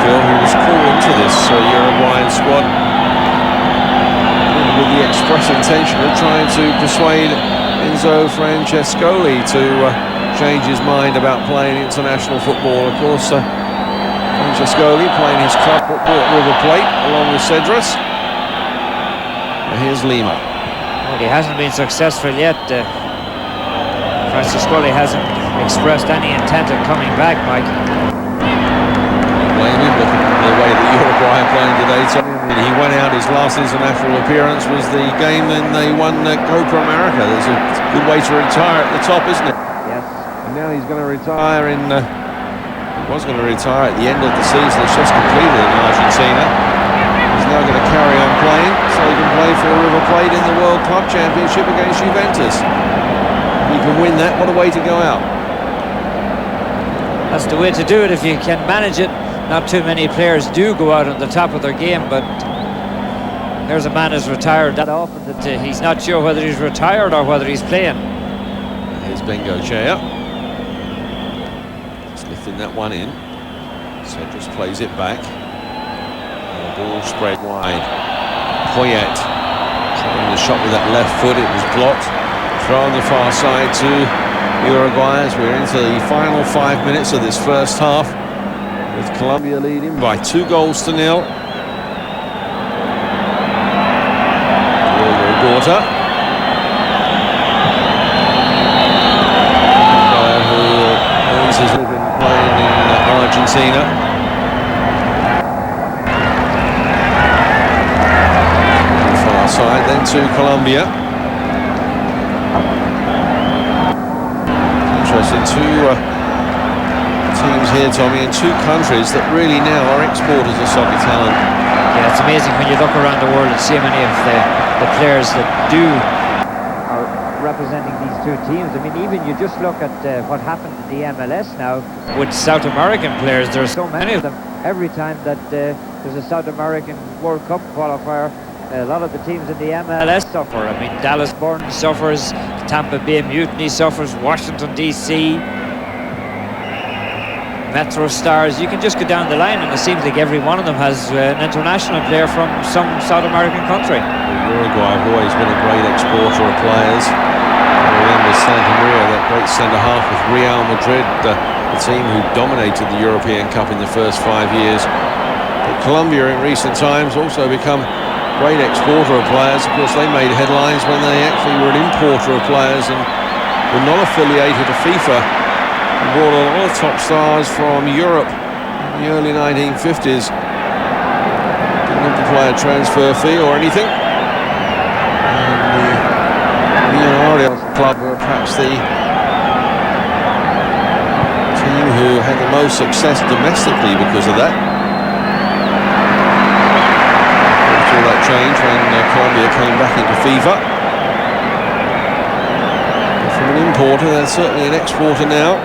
Speaker 1: He was called into this Uruguayan squad with the express intention of trying to persuade Enzo Francescoli to change his mind about playing international football. Of course, Francescoli playing his club football at River Plate along with Cedras. And here's Lima.
Speaker 2: well, he hasn't been successful yet. Francescoli hasn't expressed any intent of coming back, Mike.
Speaker 1: Blame him, look at the way that Uruguay are playing today. He went out, his last international appearance was the game when they won Copa America. There's a good way to retire at the top, isn't it?
Speaker 2: Yes.
Speaker 1: Now he's going to retire in... was going to retire at the end of the season. It's just completed in Argentina. He's now going to carry on playing, so he can play for River Plate in the World Club Championship against Juventus. He can win that. What a way to go out.
Speaker 2: That's the way to do it if you can manage it. Not too many players do go out on the top of their game, but there's a man who's retired that often that he's not sure whether he's retired or whether he's playing.
Speaker 1: Here's Bengo Chair. Just lifting that one in. Cedrus plays it back. And the ball spread wide. Poyet trying the shot with that left foot. It was blocked. Throw on the far side to Uruguay as we're into the final 5 minutes of this first half, with Colombia leading by 2-0. Daughter, who earns his living playing in Argentina. Far side, then to Colombia. Interesting, two teams here, Tommy, in two countries that really now are exporters of soccer talent.
Speaker 2: Yeah, it's amazing when you look around the world and see many of the players that are representing these two teams. I mean, even you just look at what happened in the MLS now with South American players. There are so many of them. Every time that there's a South American World Cup qualifier, a lot of the teams in the MLS suffer. I mean, Dallas Burn suffers, Tampa Bay Mutiny suffers, Washington DC, Metro Stars. You can just go down the line and it seems like every one of them has an international player from some South American country.
Speaker 1: Uruguay have always been a great exporter of players. I remember Santa Maria, that great centre-half with Real Madrid, the team who dominated the European Cup in the first 5 years. But Colombia in recent times also become a great exporter of players. Of course, they made headlines when they actually were an importer of players and were not affiliated to FIFA. They brought a lot of top stars from Europe in the early 1950s. Didn't have to play a transfer fee or anything. And the Eliminatorias club were perhaps the team who had the most success domestically because of that. All that changed when Colombia came back into FIFA. But from an importer, they're certainly an exporter now.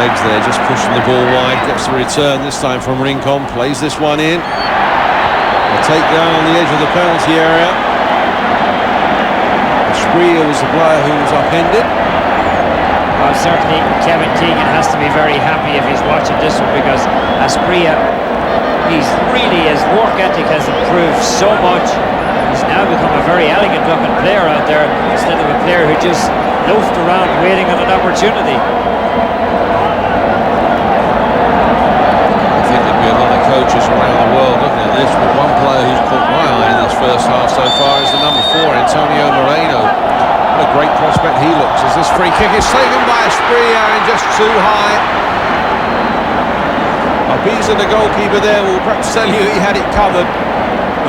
Speaker 1: There, just pushing the ball wide, gets the return this time from Rincon, plays this one in. A takedown on the edge of the penalty area. Esprilla was the player who was upended.
Speaker 2: Well, certainly Kevin Keegan has to be very happy if he's watching this one, because Esprilla, his work ethic has improved so much. He's now become a very elegant looking player out there, instead of a player who just loafed around waiting on an opportunity.
Speaker 1: Coaches around the world looking at this, but one player who's caught my eye in this first half so far is the number 4, Antonio Moreno. What a great prospect he looks, as this free kick is taken by Esprilla and just too high. Ibiza, the goalkeeper there, will perhaps tell you he had it covered.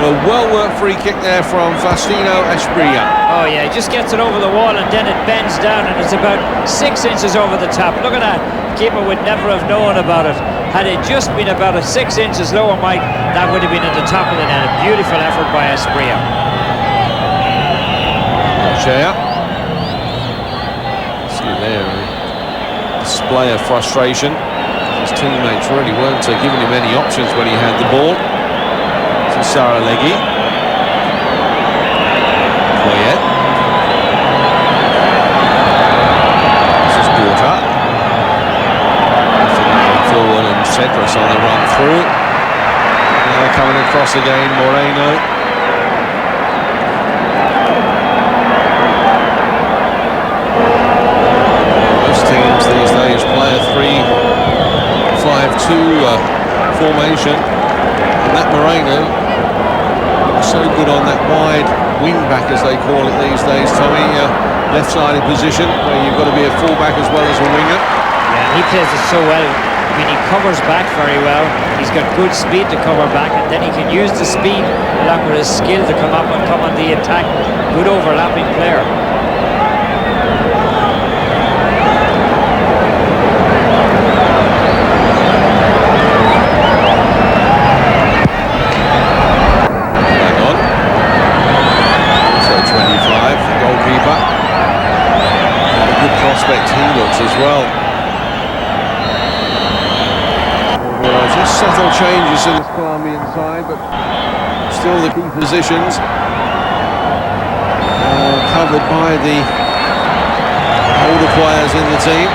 Speaker 1: But a well-worked free kick there from Faustino Esprilla.
Speaker 2: Oh yeah, he just gets it over the wall and then it bends down and it's about 6 inches over the top. Look at that. Keeper would never have known about it. Had it just been about 6 inches lower, Mike, that would have been at the top of the net. A beautiful effort by Esprilla.
Speaker 1: Chair. See there, a display of frustration. His teammates really weren't giving him any options when he had the ball. To Saralegui. Poyet. This is Gorta. Forward and Cedrus on the run through. Now coming across again, Moreno. Most teams these days play a 3-5-2 formation, and that Moreno is so good on that wide wing back, as they call it these days, Tommy, left-sided position where you've got to be a full-back as well as a winger.
Speaker 2: Yeah, he plays it so well. I mean, he covers back very well. He's got good speed to cover back, and then he can use the speed along with his skill to come up and come on the attack. Good overlapping player.
Speaker 1: He looks as well. Just subtle changes in this Colombian side, but still the key positions covered by the older players in the team.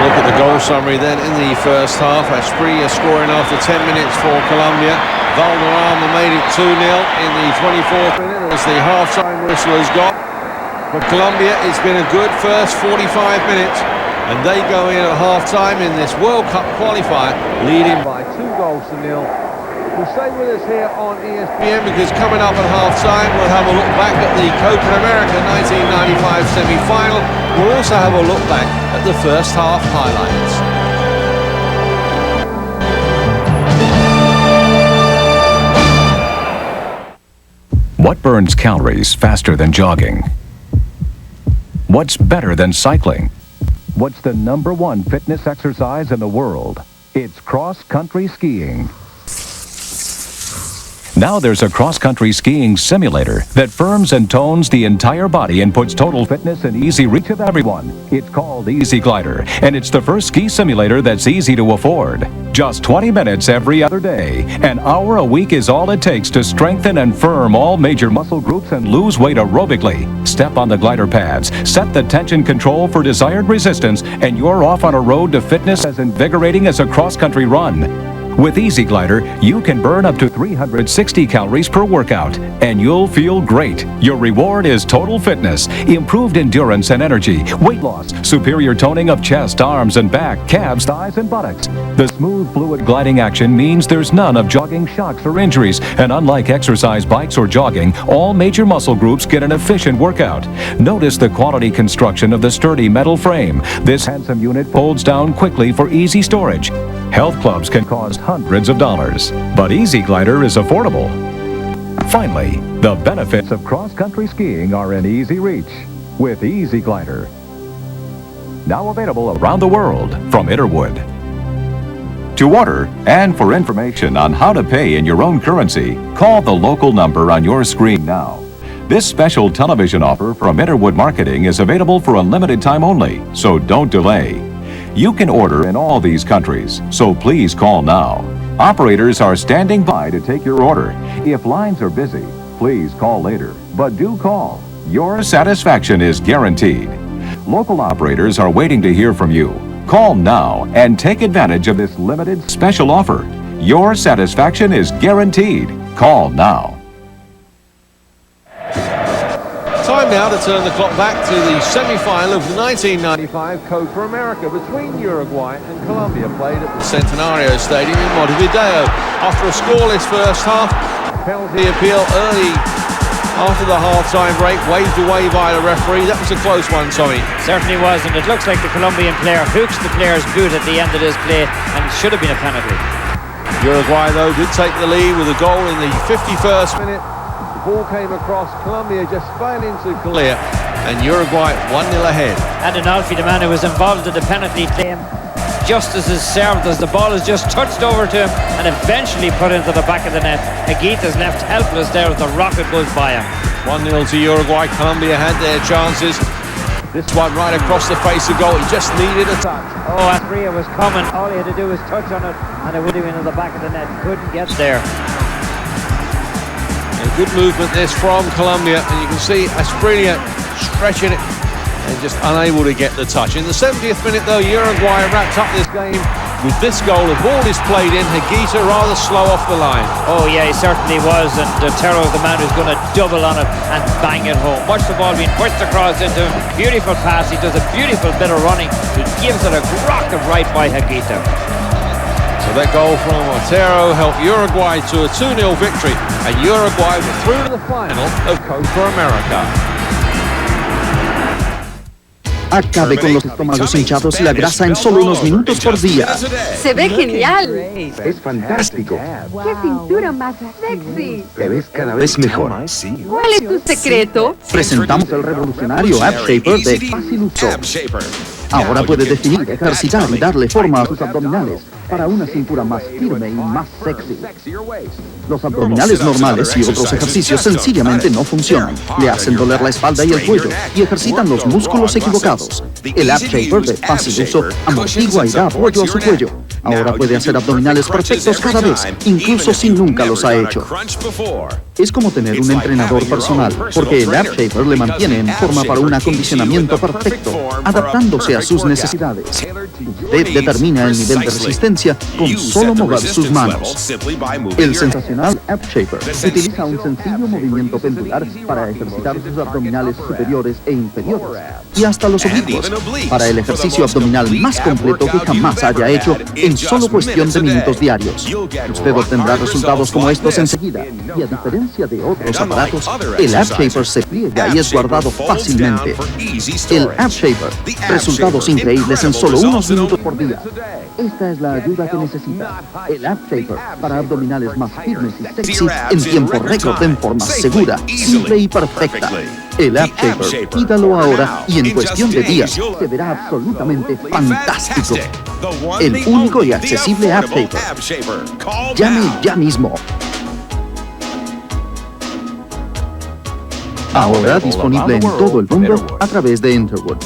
Speaker 1: Look at the goal summary then in the first half. Asprilla scoring after 10 minutes for Colombia. Valderrama made it 2-0 in the 24th minute as the half-time whistle has gone. For Colombia, it's been a good first 45 minutes, and they go in at half-time in this World Cup qualifier, leading by 2-0. We'll stay with us here on ESPN because coming up at half-time, we'll have a look back at the Copa America 1995 semi-final. We'll also have a look back at the first half highlights.
Speaker 3: What burns calories faster than jogging? What's better than cycling? What's the #1 fitness exercise in the world? It's cross-country skiing. Now there's a cross-country skiing simulator that firms and tones the entire body and puts total fitness in easy reach of everyone. It's called Easy Glider, and it's the first ski simulator that's easy to afford. Just 20 minutes every other day. An hour a week is all it takes to strengthen and firm all major muscle groups and lose weight aerobically. Step on the glider pads, set the tension control for desired resistance, and you're off on a road to fitness as invigorating as a cross-country run. With Easy Glider, you can burn up to 360 calories per workout, and you'll feel great. Your reward is total fitness, improved endurance and energy, weight loss, superior toning of chest, arms and back, calves, thighs and buttocks. The smooth fluid gliding action means there's none of jogging shocks or injuries, and unlike exercise bikes or jogging, all major muscle groups get an efficient workout. Notice the quality construction of the sturdy metal frame. This handsome unit folds down quickly for easy storage. Health clubs can cost hundreds of dollars, but Easy Glider is affordable. Finally, the benefits of cross-country skiing are in easy reach with Easy Glider. Now available around the world from Interwood. To order and for information on how to pay in your own currency, call the local number on your screen now. This special television offer from Interwood Marketing is available for a limited time only, so don't delay. You can order in all these countries, so please call now. Operators are standing by to take your order. If lines are busy, please call later, but do call. Your satisfaction is guaranteed. Local operators are waiting to hear from you. Call now and take advantage of this limited special offer. Your satisfaction is guaranteed. Call now.
Speaker 1: Time now to turn the clock back to the semi-final of the 1995 Copa America between Uruguay and Colombia, played at the Centenario Stadium in Montevideo. After a scoreless first half, penalty appeal early after the half-time break, waved away by the referee. That was a close one, Tommy.
Speaker 2: Certainly was, and it looks like the Colombian player hooks the player's boot at the end of this play, and it should have been a penalty.
Speaker 1: Uruguay, though, did take the lead with a goal in the 51st minute. Ball came across, Colombia just failing to clear, and Uruguay 1-0 ahead.
Speaker 2: And Alfie, the man who was involved in the penalty claim, just as is served, as the ball is just touched over to him and eventually put into the back of the net. Higuita's left helpless there as the rocket goes by him.
Speaker 1: 1-0 to Uruguay. Colombia had their chances. This one right across the face of goal. He just needed a touch.
Speaker 2: Oh, Asprilla was coming. All he had to do was touch on it, and it would have been in the back of the net. Couldn't get there.
Speaker 1: Good movement this from Colombia, and you can see Asprilla stretching it and just unable to get the touch. In the 70th minute though, Uruguay wrapped up this game with this goal. The ball is played in, Higuita rather slow off the line.
Speaker 2: Oh yeah, he certainly was, and Otero's the man who's going to double on it and bang it home. Watch the ball being pushed across into him. Beautiful pass, he does a beautiful bit of running. He gives it a rocket right by Higuita.
Speaker 1: So that goal from Otero helped Uruguay to a 2-0 victory, and Uruguay were through to the final of Copa America.
Speaker 4: Acabe con los estómagos hinchados y la grasa en solo unos minutos por día.
Speaker 5: Se ve genial.
Speaker 6: Es fantástico.
Speaker 5: ¡Qué cintura más sexy!
Speaker 6: Te ves cada vez mejor.
Speaker 5: ¿Cuál es tu secreto?
Speaker 4: Presentamos el revolucionario Ab Shaper de fácil uso. Ahora puede definir, ejercitar y darle forma a sus abdominales para una cintura más firme y más sexy. Los abdominales normales y otros ejercicios sencillamente no funcionan. Le hacen doler la espalda y el cuello y ejercitan los músculos equivocados. El Ab Shaper de fácil uso amortigua y da apoyo a su cuello. Ahora puede hacer abdominales perfectos cada vez, incluso si nunca los ha hecho. Es como tener un entrenador personal, porque el Ab Shaper le mantiene en forma para un acondicionamiento perfecto, adaptándose a sus necesidades. Usted determina el nivel de resistencia con solo mover sus manos. El sensacional Ab Shaper utiliza un sencillo movimiento pendular para ejercitar sus abdominales superiores e inferiores, y hasta los oblicuos, para el ejercicio abdominal más completo que jamás haya hecho en solo cuestión de minutos diarios. Usted obtendrá resultados como estos enseguida, y a diferencia de otros aparatos, el Ab Shaper se pliega y es guardado fácilmente. El Ab Shaper, resultados increíbles en solo unos minutos por día. Esta es la ayuda que necesita. El Ab Shaper para abdominales más firmes y sexy en tiempo récord, en forma segura, simple y perfecta. El Ab Shaper, pídalo ahora y en cuestión de días se verá absolutamente fantástico. El único y accesible Ab Shaper. Llame ya mismo. Ahora disponible en todo el mundo a través de Interwood.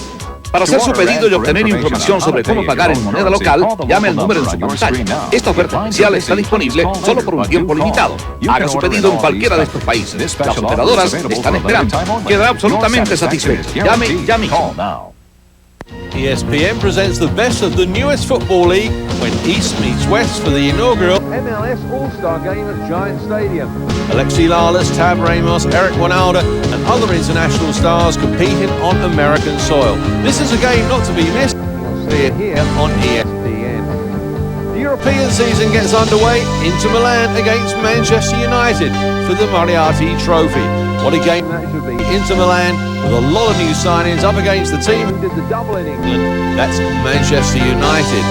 Speaker 7: Para hacer su pedido y obtener información sobre cómo pagar en moneda local, llame al número en su pantalla. Esta oferta especial está disponible solo por un tiempo limitado. Haga su pedido en cualquiera de estos países. Las operadoras le están esperando. Quedará absolutamente satisfecho. Llame ya mismo.
Speaker 1: ESPN presents the best of the newest football league when East meets West for the inaugural MLS All-Star Game at Giant Stadium. Alexi Lalas, Tab Ramos, Eric Wijnaldum and other international stars competing on American soil. This is a game not to be missed. You'll see it here on ESPN. The European season gets underway. Inter Milan against Manchester United for the Moriarty Trophy. What a game that should be. Inter Milan with a lot of new signings up against the team who did the double in England. That's Manchester United.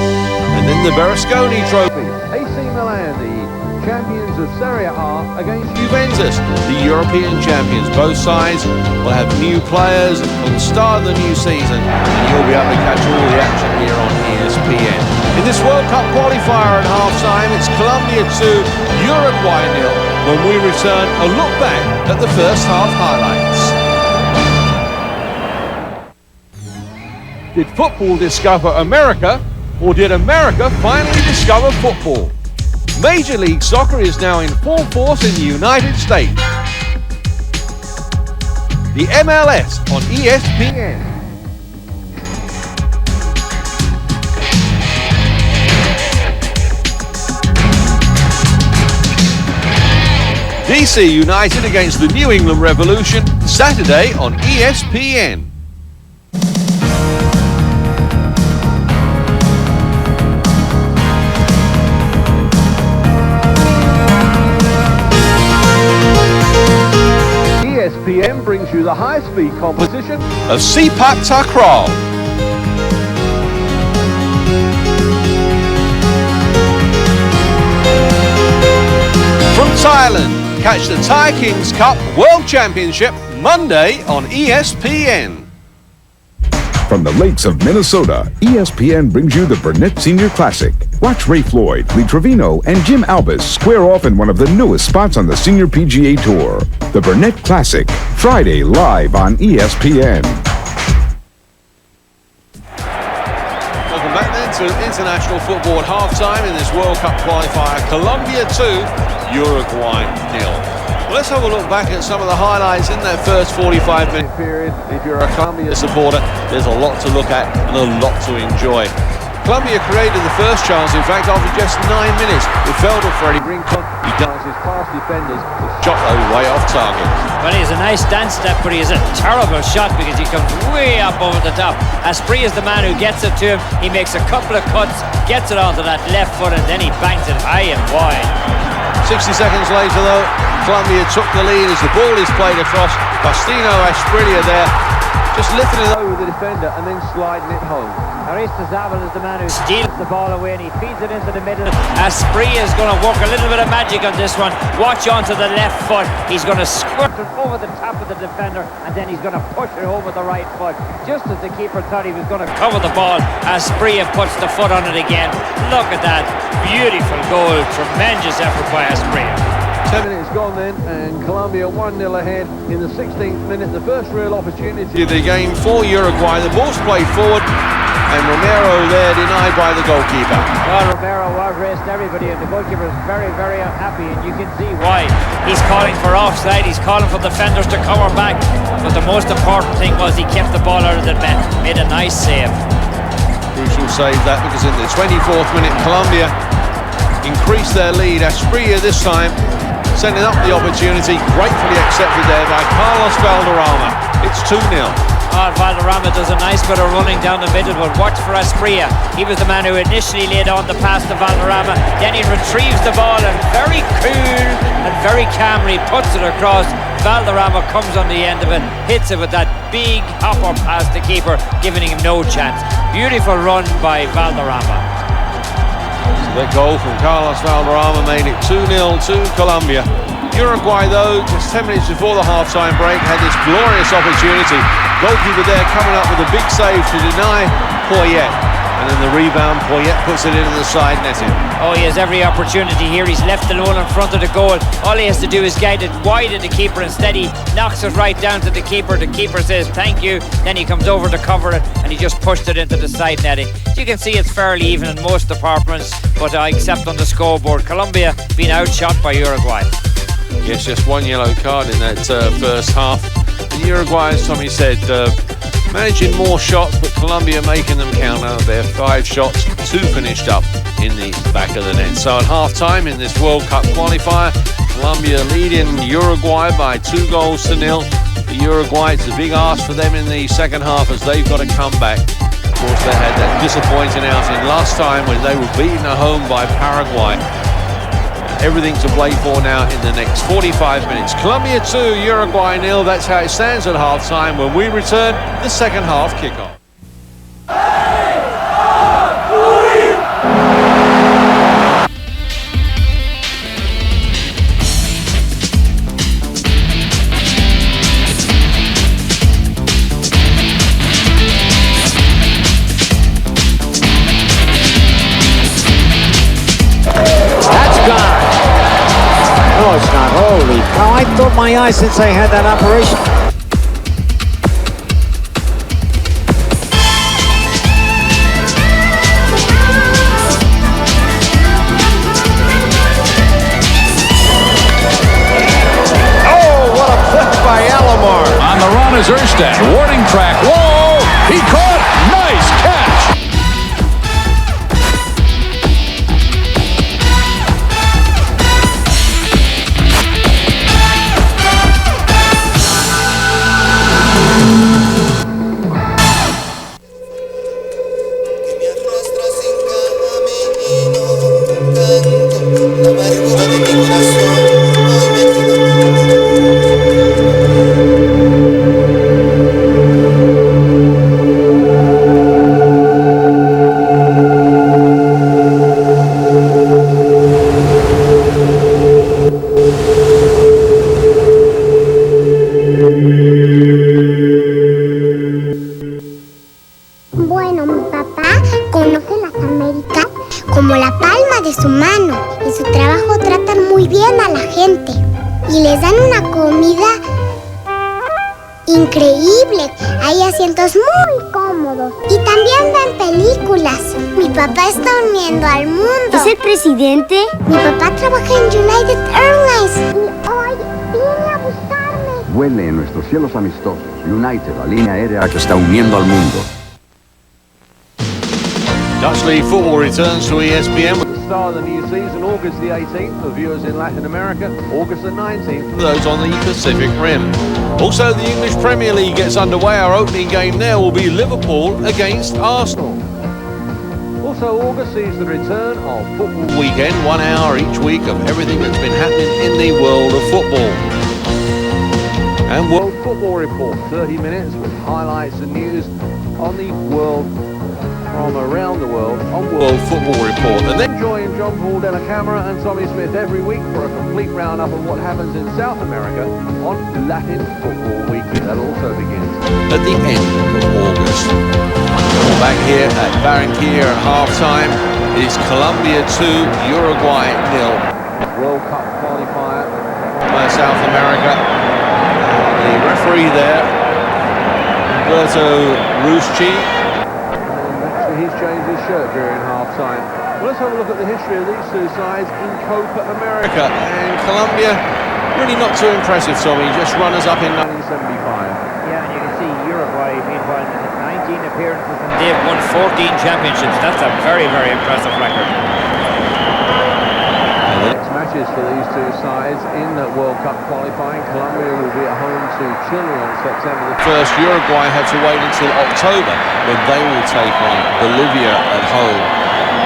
Speaker 1: And then the Berlusconi Trophy. AC Milan, the champions of Serie A, against Juventus, the European champions. Both sides will have new players at the start of the new season, and you'll be able to catch all the action here on ESPN. In this World Cup qualifier at half-time, it's Colombia 2, Uruguay 0. When we return, a look back at the first half highlights. Did football discover America, or did America finally discover football? Major League Soccer is now in full force in the United States. The MLS on ESPN. DC United against the New England Revolution, Saturday on ESPN. ESPN brings you the high-speed composition of Sepak Takraw. From Thailand, catch the Thai Kings Cup World Championship Monday on ESPN.
Speaker 8: From the lakes of Minnesota, ESPN brings you the Burnett Senior Classic. Watch Ray Floyd, Lee Trevino, and Jim Albus square off in one of the newest spots on the Senior PGA Tour. The Burnett Classic, Friday live on ESPN.
Speaker 1: Welcome back then to international football at half-time in this World Cup qualifier. Colombia 2, Uruguay 0. Well, let's have a look back at some of the highlights in that first 45-minute period. If you're a Colombia supporter, there's a lot to look at and a lot to enjoy. Colombia created the first chance, in fact, after just 9 minutes. It fell to Freddie Rincon. He dances past defenders, but shot those way off target.
Speaker 2: Well, he has a nice dance step, but he has a terrible shot because he comes way up over the top. Asprey is the man who gets it to him. He makes a couple of cuts, gets it onto that left foot, and then he bangs it high and wide.
Speaker 1: 60 seconds later, though, Colombia took the lead as the ball is played across. Faustino Asprilla there, Just lifting it over the defender and then sliding it home.
Speaker 2: Zabel is the man who steals the ball away and he feeds it into the middle. Asprilla is going to work a little bit of magic on this one. Watch onto the left foot. He's going to squirt it over the top of the defender and then he's going to push it over the right foot. Just as the keeper thought he was going to cover the ball, Asprilla puts the foot on it again. Look at that. Beautiful goal. Tremendous effort by Asprilla.
Speaker 1: 10 minutes gone then, and Colombia 1-0 ahead in the 16th minute. The first real opportunity of the game for Uruguay. The ball's played forward, and Romero there denied by the goalkeeper.
Speaker 2: Well, Romero out-raced everybody, and the goalkeeper is very, very unhappy, and you can see why. He's calling for offside, he's calling for defenders to cover back, but the most important thing was he kept the ball out of the net, made a nice save.
Speaker 1: Crucial save that, because in the 24th minute, Colombia increased their lead. Asprilla this time sending up the opportunity, gratefully accepted there by Carlos Valderrama. It's 2-0.
Speaker 2: Valderrama does a nice bit of running down the middle, but watch for Asprilla. He was the man who initially laid on the pass to Valderrama, then he retrieves the ball and very cool and very calmly puts it across. Valderrama comes on the end of it, hits it with that big hopper past the keeper, giving him no chance. Beautiful run by Valderrama.
Speaker 1: So that goal from Carlos Valderrama made it 2-0 to Colombia. Uruguay, though, just 10 minutes before the half-time break, had this glorious opportunity. Goalkeeper there coming up with a big save to deny Poyet. And then the rebound, Poyet puts it into the side netting.
Speaker 2: Oh, he has every opportunity here. He's left alone in front of the goal. All he has to do is guide it wide of the keeper. Instead, he knocks it right down to the keeper. The keeper says, thank you. Then he comes over to cover it, and he just pushed it into the side netting. You can see it's fairly even in most departments, but except on the scoreboard. Colombia being outshot by Uruguay.
Speaker 1: Yes, just one yellow card in that first half. The Uruguay, as Tommy said, managing more shots, but Colombia making them count. Out of their 5 shots, 2 finished up in the back of the net. So at half-time in this World Cup qualifier, Colombia leading Uruguay by 2-0. For Uruguay, it's a big ask for them in the second half as they've got to come back. Of course, they had that disappointing outing last time when they were beaten at home by Paraguay. Everything to play for now in the next 45 minutes. Colombia 2, Uruguay 0. That's how it stands at half-time. When we return, the second half kickoff.
Speaker 9: No, it's not. Holy cow, I thought my eye since I had that operation.
Speaker 1: Oh, what a flip by Alomar.
Speaker 3: On the run is Erstad. Warning track. Whoa! He caught. Nice catch.
Speaker 10: Bueno, mi papá conoce las Américas como la palma de su mano. En su trabajo tratan muy bien a la gente y les dan una comida increíble. Hay asientos muy cómodos y también ven películas. Mi papá está uniendo al mundo. ¿Es el presidente? Mi papá trabaja en United Airlines y hoy viene a buscarme.
Speaker 6: Vuele en nuestros cielos amistosos. United, la línea aérea que está uniendo al mundo.
Speaker 1: Dutch League football returns to ESPN with the start of the new season, August the 18th for viewers in Latin America, August the 19th for those on the Pacific Rim. Also, the English Premier League gets underway. Our opening game there will be Liverpool against Arsenal. Also, August sees the return of football weekend, 1 hour each week of everything that's been happening in the world of football. And World
Speaker 11: Football Report, 30 minutes with highlights and news on the world, from around the world, on
Speaker 1: World Football Report. And then
Speaker 11: join John Paul Della Camera and Tommy Smith every week for a complete roundup of what happens in South America on Latin Football Weekly. That also begins
Speaker 1: at the end of August. We're back here at Barranquilla at half-time. It's Colombia 2, Uruguay 0.
Speaker 11: World Cup qualifier
Speaker 1: by South America. The referee there, Alberto Ruschi.
Speaker 11: Actually, he's changed his shirt during half-time. Well, let's have a look at the history of these two sides in Copa America.
Speaker 1: And Colombia, really not too impressive, Tommy. Just runners up in
Speaker 11: 1975.
Speaker 2: Yeah, and you can see Uruguay, meanwhile, 19 appearances and they've won 14 championships. That's a very, very impressive record.
Speaker 11: Next matches for these two sides in the World Cup qualifying. Colombia will be at home to Chile on September the 1st.
Speaker 1: First, Uruguay have to wait until October when they will take on Bolivia at home.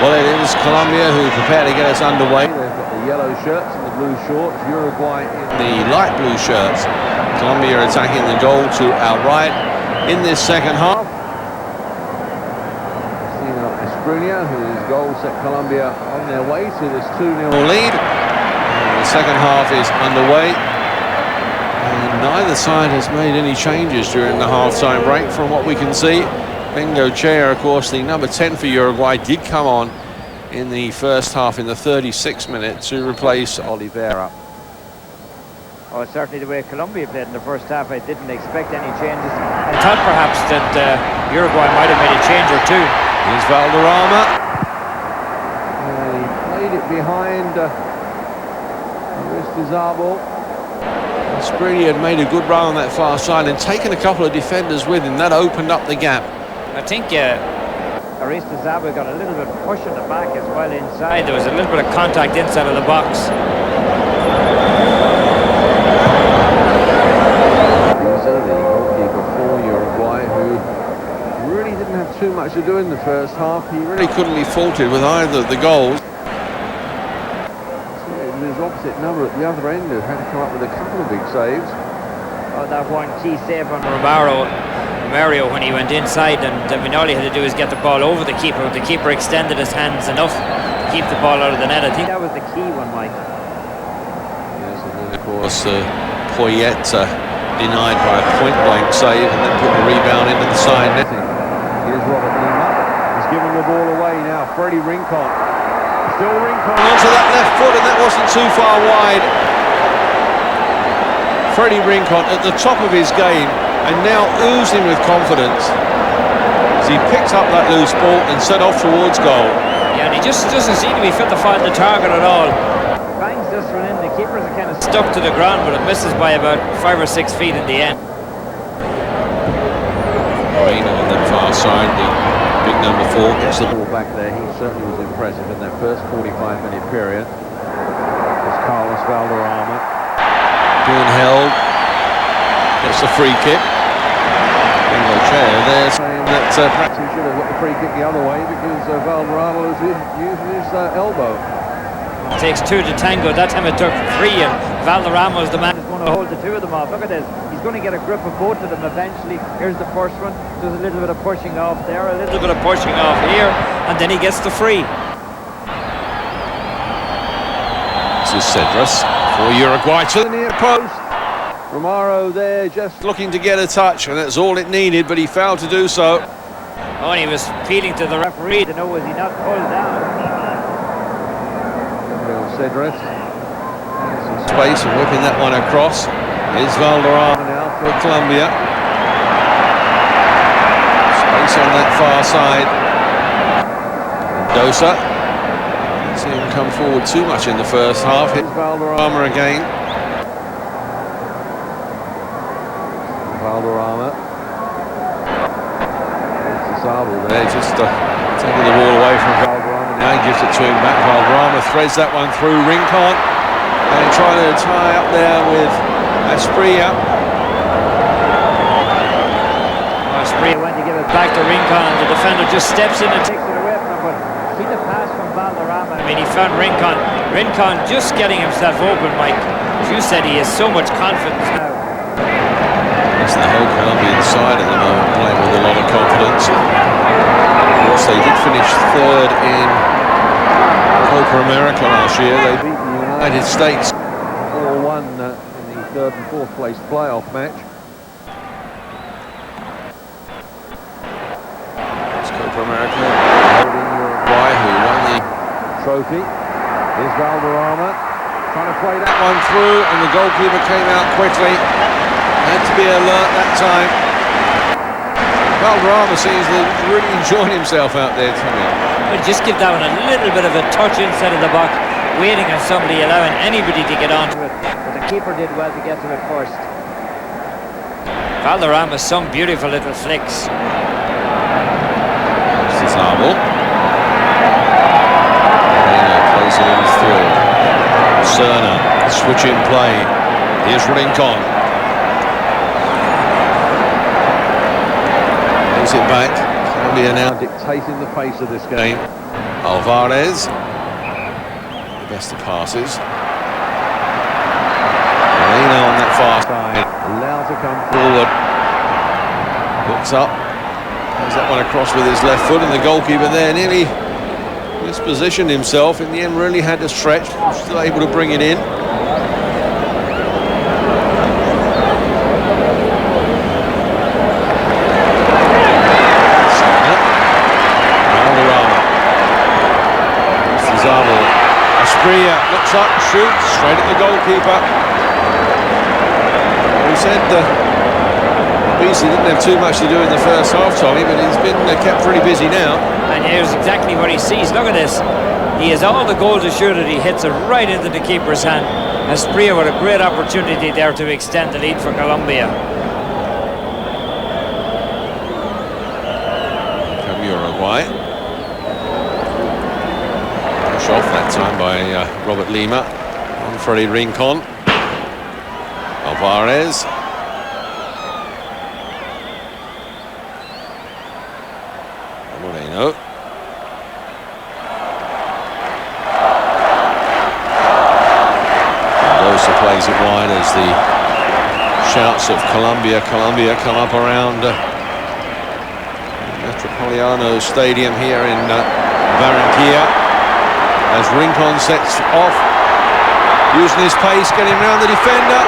Speaker 1: Well, it is Colombia who prepare to get us underway.
Speaker 11: They've got the yellow shirts and the blue shorts. Uruguay in
Speaker 1: the light blue shirts. Colombia attacking the goal to our right in this second half.
Speaker 11: Whose goal set Colombia on their way to this 2-0
Speaker 1: lead. And the second half is underway. And neither side has made any changes during the half-time break from what we can see. Bengochea, of course, the number 10 for Uruguay, did come on in the first half in the 36th minute to replace Oliveira.
Speaker 2: Oh, certainly the way Colombia played in the first half, I didn't expect any changes. I thought perhaps that Uruguay might have made a change or two.
Speaker 1: Here's Valderrama.
Speaker 11: He played it behind Aristizabal.
Speaker 1: Asprilla had made a good run on that far side and taken a couple of defenders with him. That opened up the gap.
Speaker 2: I think Aristizabal got a little bit of push in the back as well inside. There was a little bit of contact inside of the box.
Speaker 11: These are the goalkeeper for Uruguay, who really didn't have too much to do in the first half. He
Speaker 1: really couldn't be faulted with either of the goals.
Speaker 11: His opposite number at the other end who had to come up with a couple of big saves.
Speaker 2: Oh, that one key save on Mario when he went inside, and I mean, all he had to do is get the ball over the keeper. The keeper extended his hands enough to keep the ball out of the net. I think that was the key one, Mike.
Speaker 11: Yes, and then
Speaker 1: of course Poyet denied by a point-blank save and then put the rebound into the side net.
Speaker 11: Here's Robert Lima. He's giving the ball away now. Freddie Rincon. Still Rincon.
Speaker 1: Onto that left foot, and that wasn't too far wide. Freddie Rincon at the top of his game and now oozing with confidence as he picked up that loose ball and set off towards goal.
Speaker 2: Yeah, and he just doesn't seem to be fit to find the target at all. Bangs this one in. The keepers are kind of stuck to the ground, but it misses by about 5 or 6 feet in the end.
Speaker 1: Moreno on that far side, the big number 4 gets the
Speaker 11: ball back there. He certainly was impressive in that first 45-minute period. It's Carlos Valderrama.
Speaker 1: Being held. Gets the free kick. Bengochea there saying that
Speaker 11: perhaps he should have got the free kick the other way because Valderrama was using his elbow.
Speaker 2: It takes 2 to tango. That time it took 3, and Valderrama was the man who's going to hold the 2 of them off. Look at this. He's going to get a grip of both of them eventually. Here's the first one. There's a little bit of pushing off there, a little bit of pushing off here, and then he gets the free.
Speaker 1: This is Cedras for Uruguay to the near post.
Speaker 11: Romero there just
Speaker 1: looking to get a touch, and that's all it needed, but he failed to do so.
Speaker 2: Oh, and he was appealing to the referee to know was he not pulled down.
Speaker 11: Cedras.
Speaker 1: Space and whipping that one across. Here's Valderrama now for Colombia. Space on that far side. Mendoza. Didn't see him come forward too much in the first half. Here's Valderrama again.
Speaker 11: Valderrama.
Speaker 1: They're just taking the ball away from Valderrama. Now he gives it to him back. Valderrama threads that one through Rincon and trying to tie up there with Asprilla.
Speaker 2: Asprilla went to give it back to Rincon, and the defender just steps in and takes it away from him. But see the pass from Valderrama. I mean, he found Rincon. Rincon just getting himself open, Mike. As you said, he has so much confidence now.
Speaker 1: Yes, the whole Colombian side at the moment playing with a lot of confidence. Of course, they did finish third in Copa America last year. They beat the United States
Speaker 11: 4-1 in the third and fourth place playoff match.
Speaker 1: It's Copa America. Uruguay, who won the
Speaker 11: Trophy. Here's Valderrama trying to play that
Speaker 1: one through, and the goalkeeper came out quickly. Had to be alert that time. Valderrama seems to really enjoying himself out there, Tommy.
Speaker 2: But just give that one a little bit of a touch inside of the box, waiting on somebody, allowing anybody to get onto it. But the keeper did well to get to it first. Valderrama, some beautiful little flicks.
Speaker 1: This is Arbel. Closing in through. Serna, switch in play. Here's Rincon. Moves it back. Colombia now
Speaker 11: dictating the pace of this game.
Speaker 1: Alvarez. The best of passes. Molina on that far side.
Speaker 11: Allowed to come
Speaker 1: forward. Looks up. Plays that one across with his left foot, and the goalkeeper there nearly mispositioned himself. In the end, really had to stretch. Still able to bring it in. Asprilla looks up, shoots straight at the goalkeeper. We said Beasley didn't have too much to do in the first half, Tommy, but he's been kept pretty busy now.
Speaker 2: And here's exactly what he sees. Look at this. He has all the goals assured that he hits it right into the keeper's hand. Asprilla with a great opportunity there to extend the lead for Colombia.
Speaker 1: From Uruguay. Push off that time by Robert Lima on Freddy Rincon. Alvarez. Moreno. Mendoza plays it wide as the shouts of Colombia come up around Metropolitano Stadium here in Barranquilla, as Rincon sets off, using his pace, getting round the defender.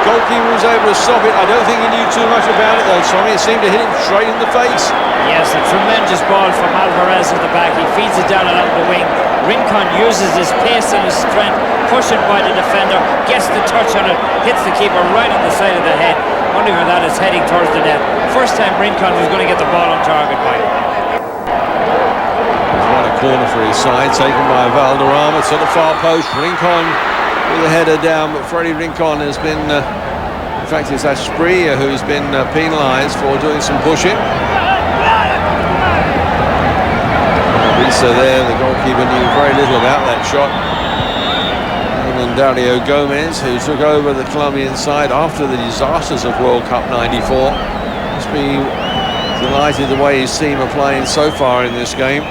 Speaker 1: Goalkeeper was able to stop it. I don't think he knew too much about it though, Tommy. It seemed to hit him straight in the face.
Speaker 2: Yes, a tremendous ball from Alvarez at the back. He feeds it down along the wing. Rincon uses his pace and his strength, pushing by the defender, gets the touch on it, hits the keeper right on the side of the head. Wondering where that is heading towards the net. First time Rincon was going to get the ball on target by him.
Speaker 1: There's one a corner for his side, taken by Valderrama to the far post. Rincon with the header down, but Freddy Rincon has been, in fact it's Asprilla who's been penalised for doing some pushing. Risa there, the goalkeeper knew very little about that shot. And then Dario Gomez, who took over the Colombian side after the disasters of World Cup '94. Must be delighted the way his team are playing so far in this game.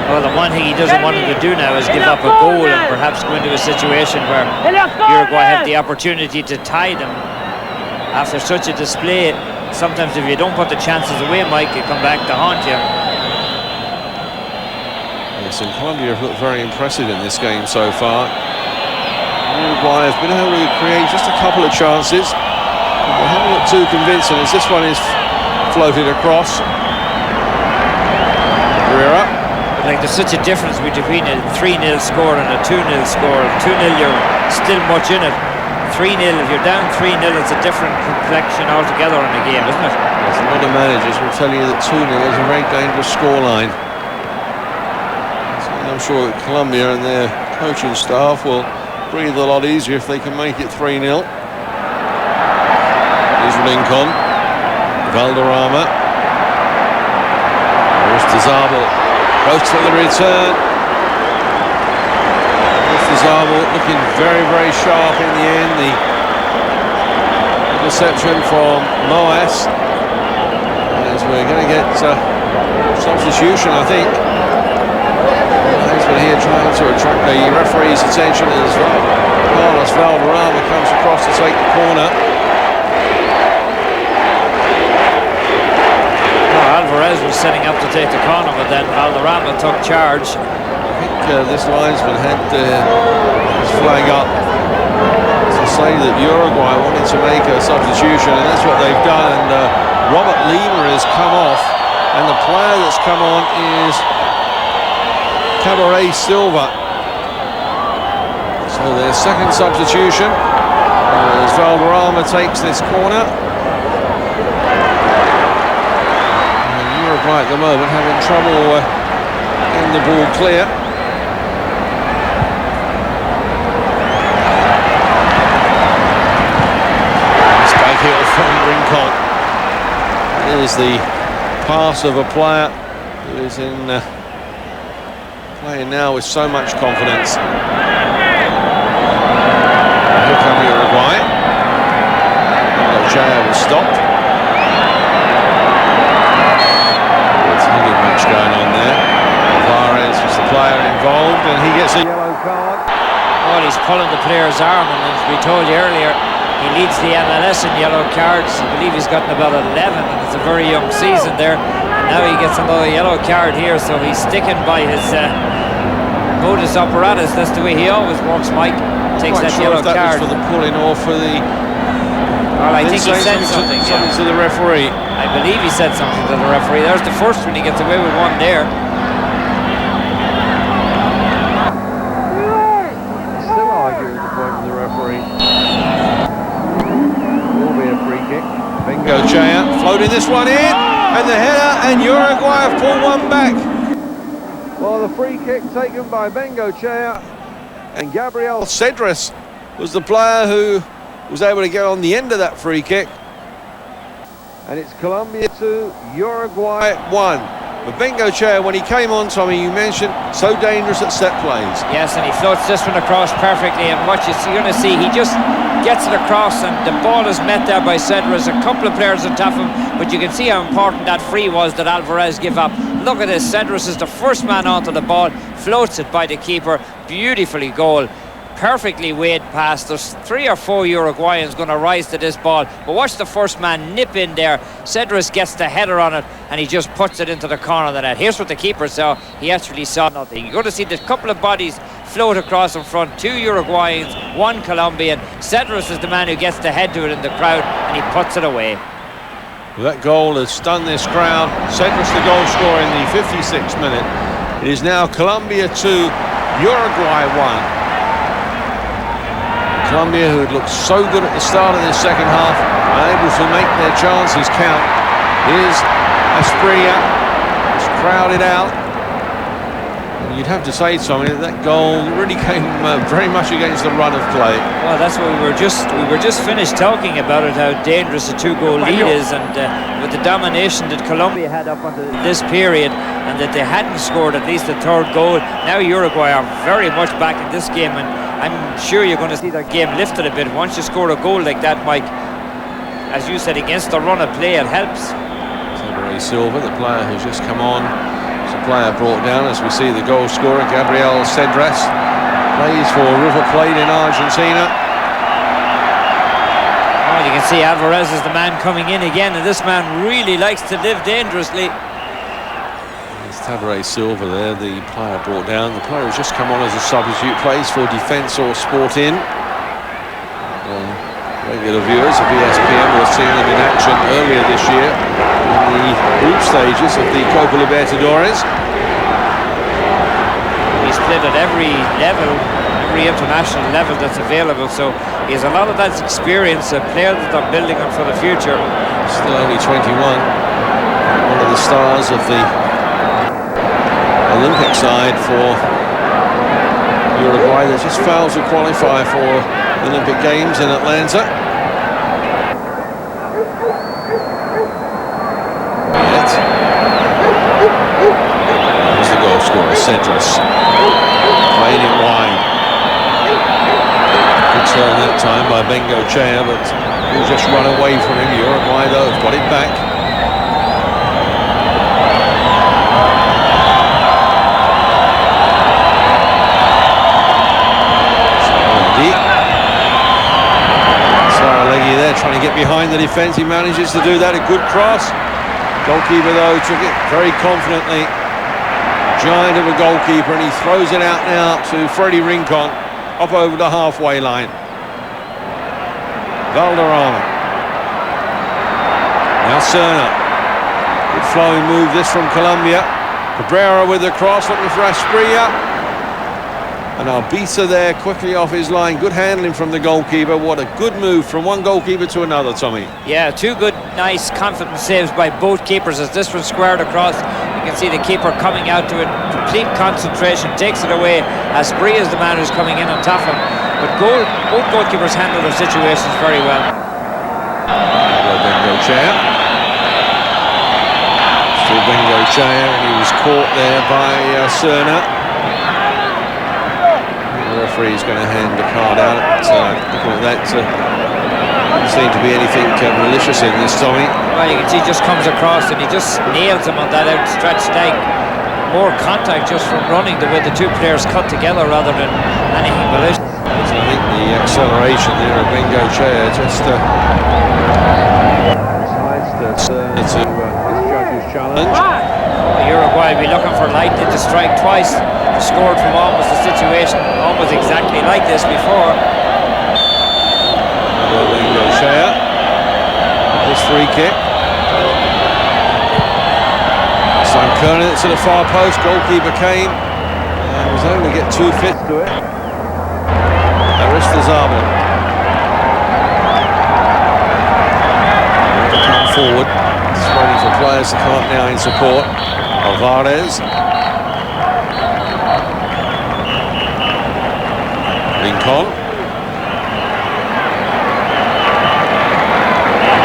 Speaker 2: Well, the one thing he doesn't want him to do now is give up a goal and perhaps go into a situation where Uruguay have the opportunity to tie them. After such a display, sometimes if you don't put the chances away, Mike, it come back to haunt you.
Speaker 1: Yes, and Colombia have looked very impressive in this game so far. Uruguay have been able to create just a couple of chances. They haven't looked too convincing as this one is floated across. Herrera.
Speaker 2: Like, there's such a difference between a 3-0 score and a 2-0 score. 2-0, you're still much in it. 3-0, if you're down 3-0, it's a different complexion altogether in the game, isn't it?
Speaker 1: Yes, a lot of managers will tell you that 2-0 is a very dangerous scoreline. So I'm sure that Colombia and their coaching staff will breathe a lot easier if they can make it 3-0. Here's Rincon. Valderrama. There's Zabel. Goes to the return. Zabel looking very, very sharp in the end. The interception from Moas. As we're going to get substitution, I think. But here trying to attract the referee's attention as Carlos Valderrama comes across to take the corner.
Speaker 2: Alvarez was setting up to take the corner, but then Valderrama took charge.
Speaker 1: I think this linesman had his flag up to say that Uruguay wanted to make a substitution, and that's what they've done. And Robert Lima has come off, and the player that's come on is Cabaret Silva. So their second substitution as Valderrama takes this corner. And Uruguay at the moment having trouble getting the ball clear. Back heel from Rincon. Here's the pass of a player who is in playing now with so much confidence. Here come Uruguay. Chaya was stopped. There's not much going on there. Alvarez was the player involved, and he gets a yellow card.
Speaker 2: Oh, he's pulling the player's arm, and as we told you earlier, he leads the MLS in yellow cards. I believe he's gotten about 11, and it's a very young season there. And now he gets another yellow card here, so he's sticking by his modus operatus. That's the way he always works, Mike. Takes that yellow card.
Speaker 1: Was for the pulling or for the...
Speaker 2: Well, I think he said something
Speaker 1: to the referee.
Speaker 2: I believe he said something to the referee. There's the first one. He gets away with one there.
Speaker 11: Still arguing the point with the referee. Will be a free kick.
Speaker 1: Bengochea floating this one in, and the header, and Uruguay have pulled one back.
Speaker 11: Well, the free kick taken by Bengochea, and Gabriel
Speaker 1: Cedras was the player who was able to get on the end of that free kick.
Speaker 11: And it's Colombia 2, Uruguay
Speaker 1: 1. But Bengochea, when he came on, Tommy, you mentioned, so dangerous at set plays.
Speaker 2: Yes, and he floats this one across perfectly, and what you're going to see, he just gets it across, and the ball is met there by Cedras. A couple of players on top of him, but you can see how important that free was that Alvarez gave up. Look at this, Cedras is the first man onto the ball, floats it by the keeper, beautifully goal. Perfectly weighed pass. There's 3 or 4 Uruguayans going to rise to this ball, but watch the first man nip in there. Cedras gets the header on it, and he just puts it into the corner of the net. Here's what the keeper saw. He actually saw nothing. You're going to see the couple of bodies float across in front. 2 Uruguayans, 1 Colombian. Cedras is the man who gets the head to it in the crowd, and he puts it away.
Speaker 1: Well, that goal has stunned this crowd. Cedras the goal scorer in the 56th minute. It is now Colombia 2, Uruguay 1. Colombia, who had looked so good at the start of this second half, unable to make their chances count. Here's Asprilla, it's crowded out. And you'd have to say, Tommy, that goal really came very much against the run of play.
Speaker 2: Well, that's what we were just finished talking about it, how dangerous a 2-goal lead is, and with the domination that Colombia had up until this period, and that they hadn't scored at least a 3rd goal. Now Uruguay are very much back in this game, and I'm sure you're going to see their game lifted a bit once you score a goal like that, Mike. As you said, against the run of play, it helps.
Speaker 1: Cabaret Silva, the player who's just come on, is a player brought down as we see the goal scorer, Gabriel Cedras, plays for River Plate in Argentina.
Speaker 2: Oh, you can see Alvarez is the man coming in again, and this man really likes to live dangerously.
Speaker 1: Cabaret Silva there, the player brought down. The player who's just come on as a substitute, plays for Defence or Sport In. Regular viewers of ESPN will have seen him in action earlier this year in the group stages of the Copa Libertadores.
Speaker 2: He's played at every level, every international level that's available, so he has a lot of that experience, a player that they're building on for the future.
Speaker 1: Still only 21, one of the stars of the Olympic side for Uruguay that just failed to qualify for the Olympic Games in Atlanta. There's the goal scorer, Cedras, playing it wide. Good turn that time by Bengochea, but he'll just run away from him. Uruguay though have got it back. Trying to get behind the defence, he manages to do that, a good cross. Goalkeeper, though, took it very confidently. Giant of a goalkeeper, and he throws it out now to Freddie Rincon, up over the halfway line. Valderrama. Now Serna. Good flowing move, this from Colombia. Cabrera with the cross, looking for Asprilla. And Albita there, quickly off his line. Good handling from the goalkeeper. What a good move from one goalkeeper to another, Tommy.
Speaker 2: Yeah, two good, nice, confident saves by both keepers as this one squared across. You can see the keeper coming out to it. Complete concentration, takes it away. Asprilla is the man who's coming in on top of him. But both goalkeepers handle their situations very well.
Speaker 1: Bengochea. Still Bengochea, and he was caught there by Serna. The referee's going to hand the card out. Looking at that, doesn't seem to be anything malicious in this, Tommy.
Speaker 2: Well, you can see he just comes across and he just nails him on that outstretched leg. More contact just from running, the way the two players cut together rather than anything malicious.
Speaker 1: So I think the acceleration there of Bengochea just
Speaker 11: sidestepped his judge's challenge.
Speaker 2: Uruguay will be looking for Lightning to strike twice. Scored from almost a situation almost exactly like this before.
Speaker 1: Bengochea. This free kick. This time curling it to the far post. Goalkeeper came and was able to get 2 feet to it. Aristizabal. To come forward. It's waiting for players to come up now in support. Alvarez. Lincoln.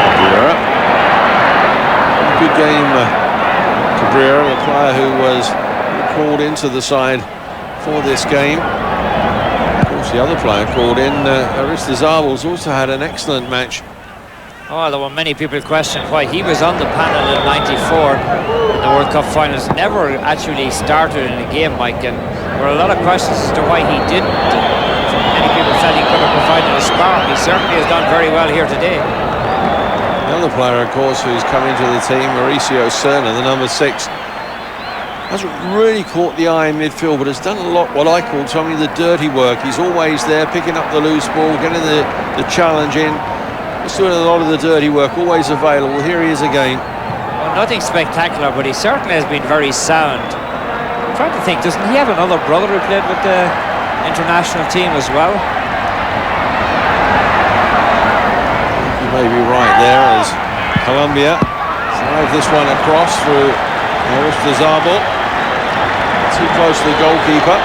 Speaker 1: Cabrera. Good game, Cabrera, a player who was called into the side for this game. Of course, the other player called in, Aristizábal's also had an excellent match.
Speaker 2: Oh, there were many people questioned why he was on the panel in '94 in the World Cup finals. Never actually started in a game, Mike, and there were a lot of questions as to why he didn't. Many people felt he could have provided a spark. He certainly has done very well here today.
Speaker 1: Another player, of course, who's come into the team, Mauricio Serna, the number 6, hasn't really caught the eye in midfield, but has done a lot, what I call, Tommy, the dirty work. He's always there, picking up the loose ball, getting the challenge in. He's doing a lot of the dirty work, always available. Here he is again.
Speaker 2: Well, nothing spectacular, but he certainly has been very sound. I'm trying to think, doesn't he have another brother who played with the international team as well?
Speaker 1: You may be right there, as Colombia drive this one across through Aristizábal. Too close to the goalkeeper.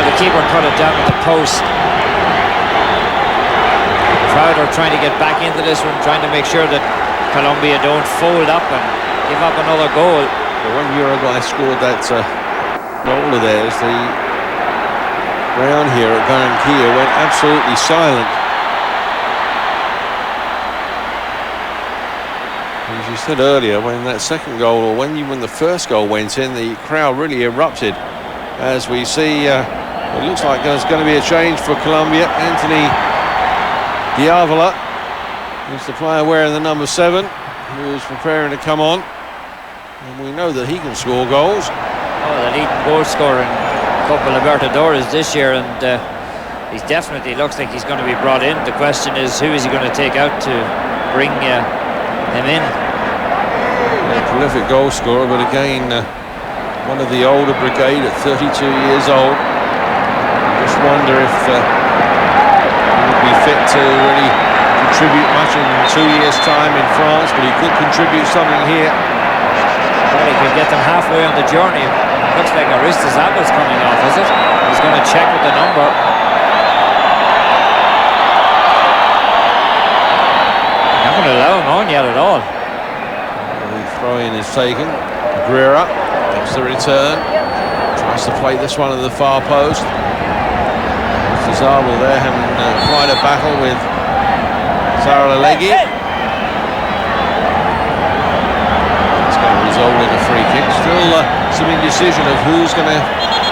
Speaker 2: The keeper cut it down at the post. Crowder trying to get back into this one, trying to make sure that Colombia don't fold up and give up another goal.
Speaker 1: But when Uruguay scored that goal of theirs, the ground here at Barranquilla went absolutely silent. As you said earlier, when that second goal, or when the first goal went in, the crowd really erupted. As we see, it looks like there's going to be a change for Colombia. Anthony Diavola, who's the player wearing the number 7, who is preparing to come on. And we know that he can score goals.
Speaker 2: Oh, the leading goal scorer in Copa Libertadores this year, and he definitely looks like he's going to be brought in. The question is, who is he going to take out to bring him in?
Speaker 1: A prolific goal scorer, but again, one of the older brigade at 32 years old. I just wonder if he would be fit to really contribute much in 2 years' time in France, but he could contribute something here.
Speaker 2: Well, he could get them halfway on the journey. Looks like Aristizábal's coming off, is it? He's going to check with the number. Not going to allow him on yet at all.
Speaker 1: The throw-in is taken. Cabrera gets the return. Tries to play this one at the far post. Aristizábal there having quite a battle with Saralegui. It's going to result in a free kick. Still some indecision of who's going to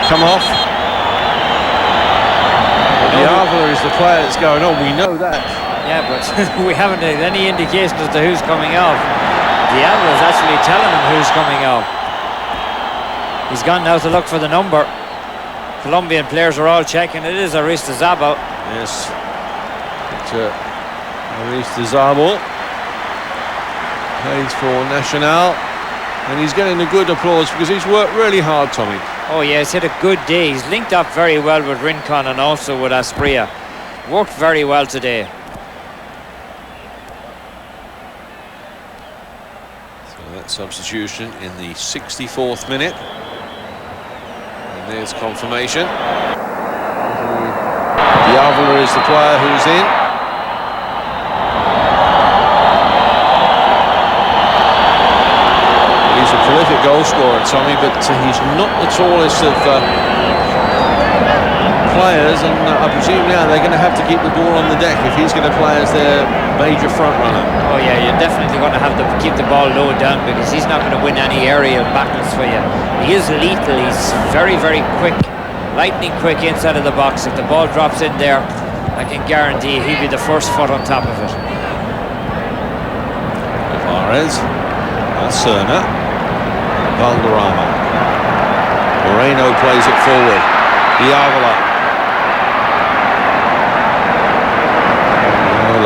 Speaker 1: come off. Diavola is the player that's going on. We know that.
Speaker 2: Yeah, but we haven't had any indication as to who's coming off. Diablo is actually telling him who's coming off. He's gone now to look for the number. Colombian players are all checking. It is Aristizabal.
Speaker 1: Yes. Aristizabal plays for Nacional, and he's getting a good applause because he's worked really hard, Tommy.
Speaker 2: Oh yeah, he's had a good day. He's linked up very well with Rincon and also with Asprilla. Worked very well today.
Speaker 1: So that substitution in the 64th minute. And there's confirmation. Diavola is the player who's in. He's a prolific goal scorer, Tommy, but he's not the tallest of players, and I presume now they're going to have to keep the ball on the deck if he's going to play as their major front runner.
Speaker 2: Oh yeah, you're definitely going to have to keep the ball low down because he's not going to win any aerial battles for you. He is lethal. He's very, very quick, lightning quick inside of the box. If the ball drops in there, I can guarantee he'll be the first foot on top of it.
Speaker 1: Alvarez, Serna, Valderrama. Moreno plays it forward. Diavola.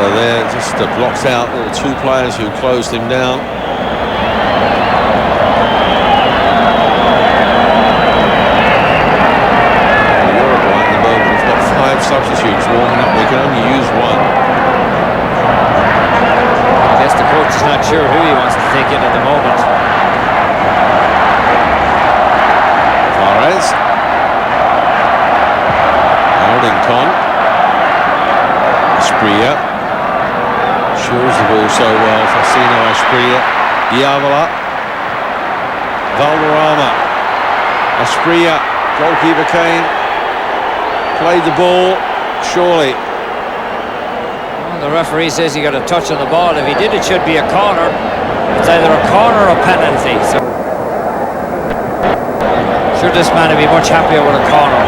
Speaker 1: There, just blocks out the two players who closed him down. Uruguay at the moment have got 5 substitutes warming up. They can only use one.
Speaker 2: I guess the coach is not sure who he wants to take in at the moment.
Speaker 1: Flores. Rincon. Asprilla. Shows the ball so well. Faustino Asprilla. Diavola. Valderrama. Asprilla. Goalkeeper Kane. Played the ball. Surely.
Speaker 2: Well, the referee says he got a touch on the ball. If he did, it should be a corner. It's either a corner or penalty. So sure, this man would be much happier with a corner.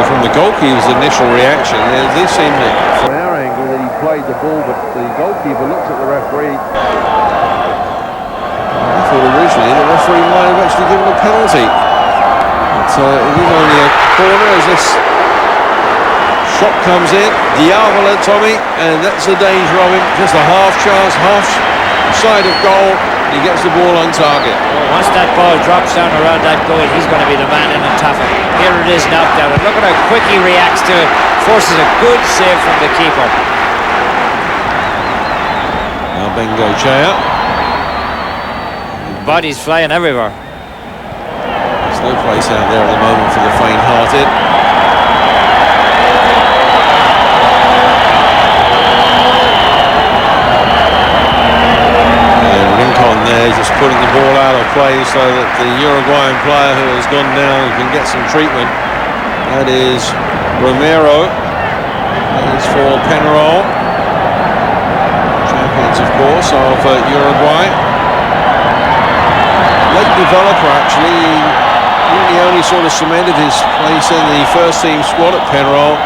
Speaker 1: From the goalkeeper's initial reaction, they seem to...
Speaker 11: From our angle that he played the ball, but the goalkeeper looks at the referee.
Speaker 1: I thought originally the referee might have actually given a penalty. But it is only a corner as this shot comes in. Diavola, Tommy, and that's the danger of him. Just a half chance, half side of goal. He gets the ball on target.
Speaker 2: Well, once that ball drops down around that goal, he's going to be the man in on top of it. Here it is knocked out. And look at how quick he reacts to it. Forces a good save from the keeper.
Speaker 1: Now Bengochea.
Speaker 2: Bodies flying everywhere.
Speaker 1: There's no place out there at the moment for the faint-hearted. There, just putting the ball out of play so that the Uruguayan player who has gone down can get some treatment. That is Romero. That is for Penarol. Champions, of course, of Uruguay. Late developer, actually. He only sort of cemented his place in the first team squad at Penarol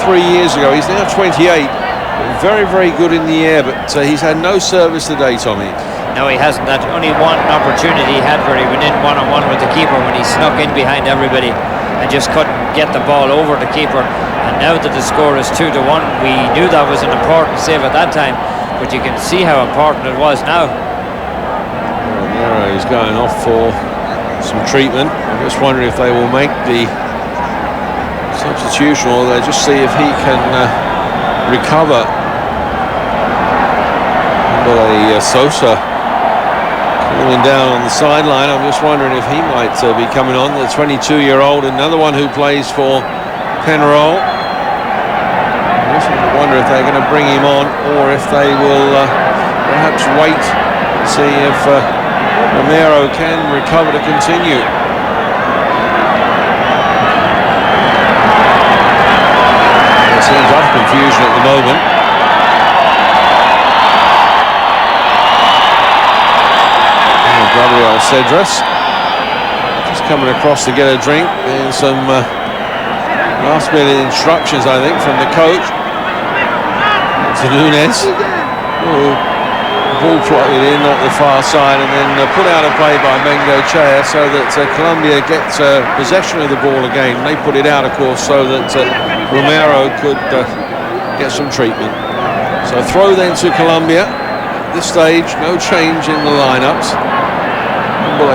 Speaker 1: 3 years ago. He's now 28. Very, very good in the air, but he's had no service today, Tommy.
Speaker 2: No, he hasn't. That only one opportunity he had where he went in one-on-one with the keeper when he snuck in behind everybody and just couldn't get the ball over the keeper. And now that the score is 2-1, we knew that was an important save at that time, but you can see how important it was now.
Speaker 1: Romero is going off for some treatment. I'm just wondering if they will make the substitution or they'll just see if he can recover. Sosa cooling down on the sideline. I'm just wondering if he might be coming on. The 22-year-old, another one who plays for Penarol. I just wonder if they're going to bring him on or if they will perhaps wait and see if Romero can recover to continue. There seems a lot of confusion at the moment. Gabriel Cedras just coming across to get a drink and some Last minute instructions, I think, from the coach to Nunes. Ball trotted in, not the far side, and then put out of play by Bengochea, so that Colombia gets possession of the ball again. They put it out, of course, so that Romero could get some treatment. So throw then to Colombia. At this stage, no change in the lineups.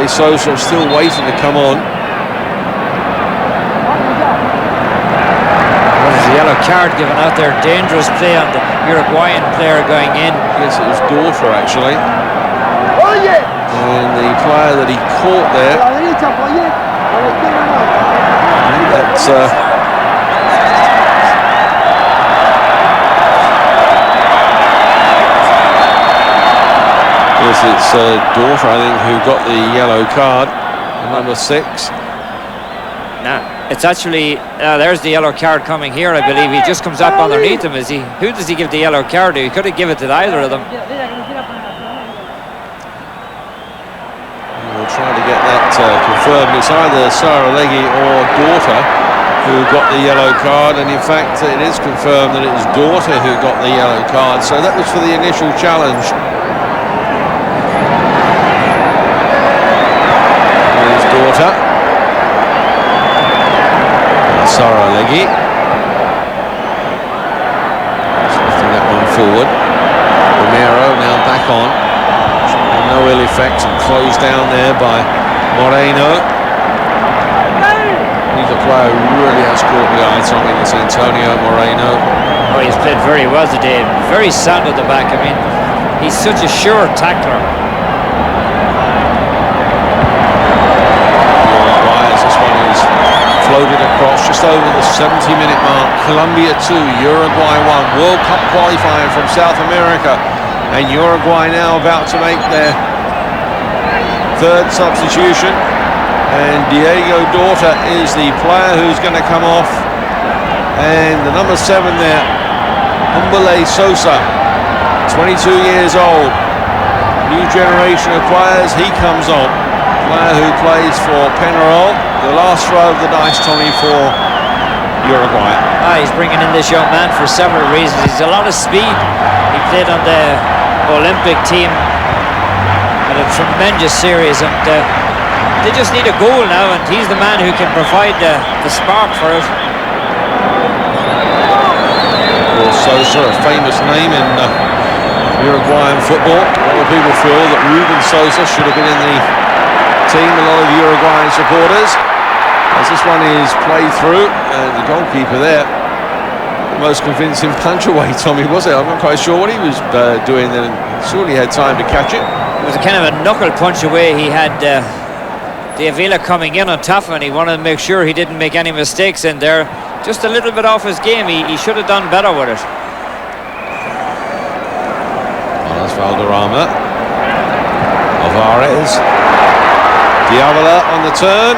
Speaker 1: Sosa still waiting to come on.
Speaker 2: Yellow card given out there. Dangerous play on the Uruguayan player going in.
Speaker 1: Yes, it was Dorfer actually. And the player that he caught there. That's yes, it's Dorfer, I think, who got the yellow card. Number 6.
Speaker 2: Now, it's actually, there's the yellow card coming here, I believe. He just comes up underneath him. Who does he give the yellow card to? He could have given it to either of them.
Speaker 1: We'll try to get that confirmed. It's either Saralegui or Daughter who got the yellow card, and in fact it is confirmed that it was Daughter who got the yellow card. So that was for the initial challenge. There's Daughter. Saralegui. Lifting that one forward. Romero now back on. No ill effect and closed down there by Moreno. He's a player who really has caught the eye, Tommy. It's Antonio Moreno.
Speaker 2: Oh, he's played very well today. Very sound at the back. I mean, he's such a sure tackler.
Speaker 1: Floated across just over the 70-minute mark. Colombia 2, Uruguay 1. World Cup qualifying from South America, and Uruguay now about to make their third substitution, and Diego Daughter is the player who's going to come off, and the number 7 there, Humbele Sosa, 22 years old, new generation of players. He comes on, player who plays for Penarol. The last throw of the dice, Tommy, for Uruguay.
Speaker 2: He's bringing in this young man for several reasons. He's a lot of speed. He played on the Olympic team at a tremendous series, and they just need a goal now, and he's the man who can provide the spark for it.
Speaker 1: Well, Sosa, a famous name in Uruguayan football. A lot of people feel that Ruben Sosa should have been in the team. A lot of Uruguayan supporters. As this one is played through, the goalkeeper there, the most convincing punch away, Tommy, was it? I'm not quite sure what he was doing then. Surely he had time to catch it.
Speaker 2: It was a kind of a knuckle punch away. He had De Avila coming in on top of him, and he wanted to make sure he didn't make any mistakes in there. Just a little bit off his game. He should have done better with it.
Speaker 1: Well, that's Valderrama. Alvarez. De Avila on the turn.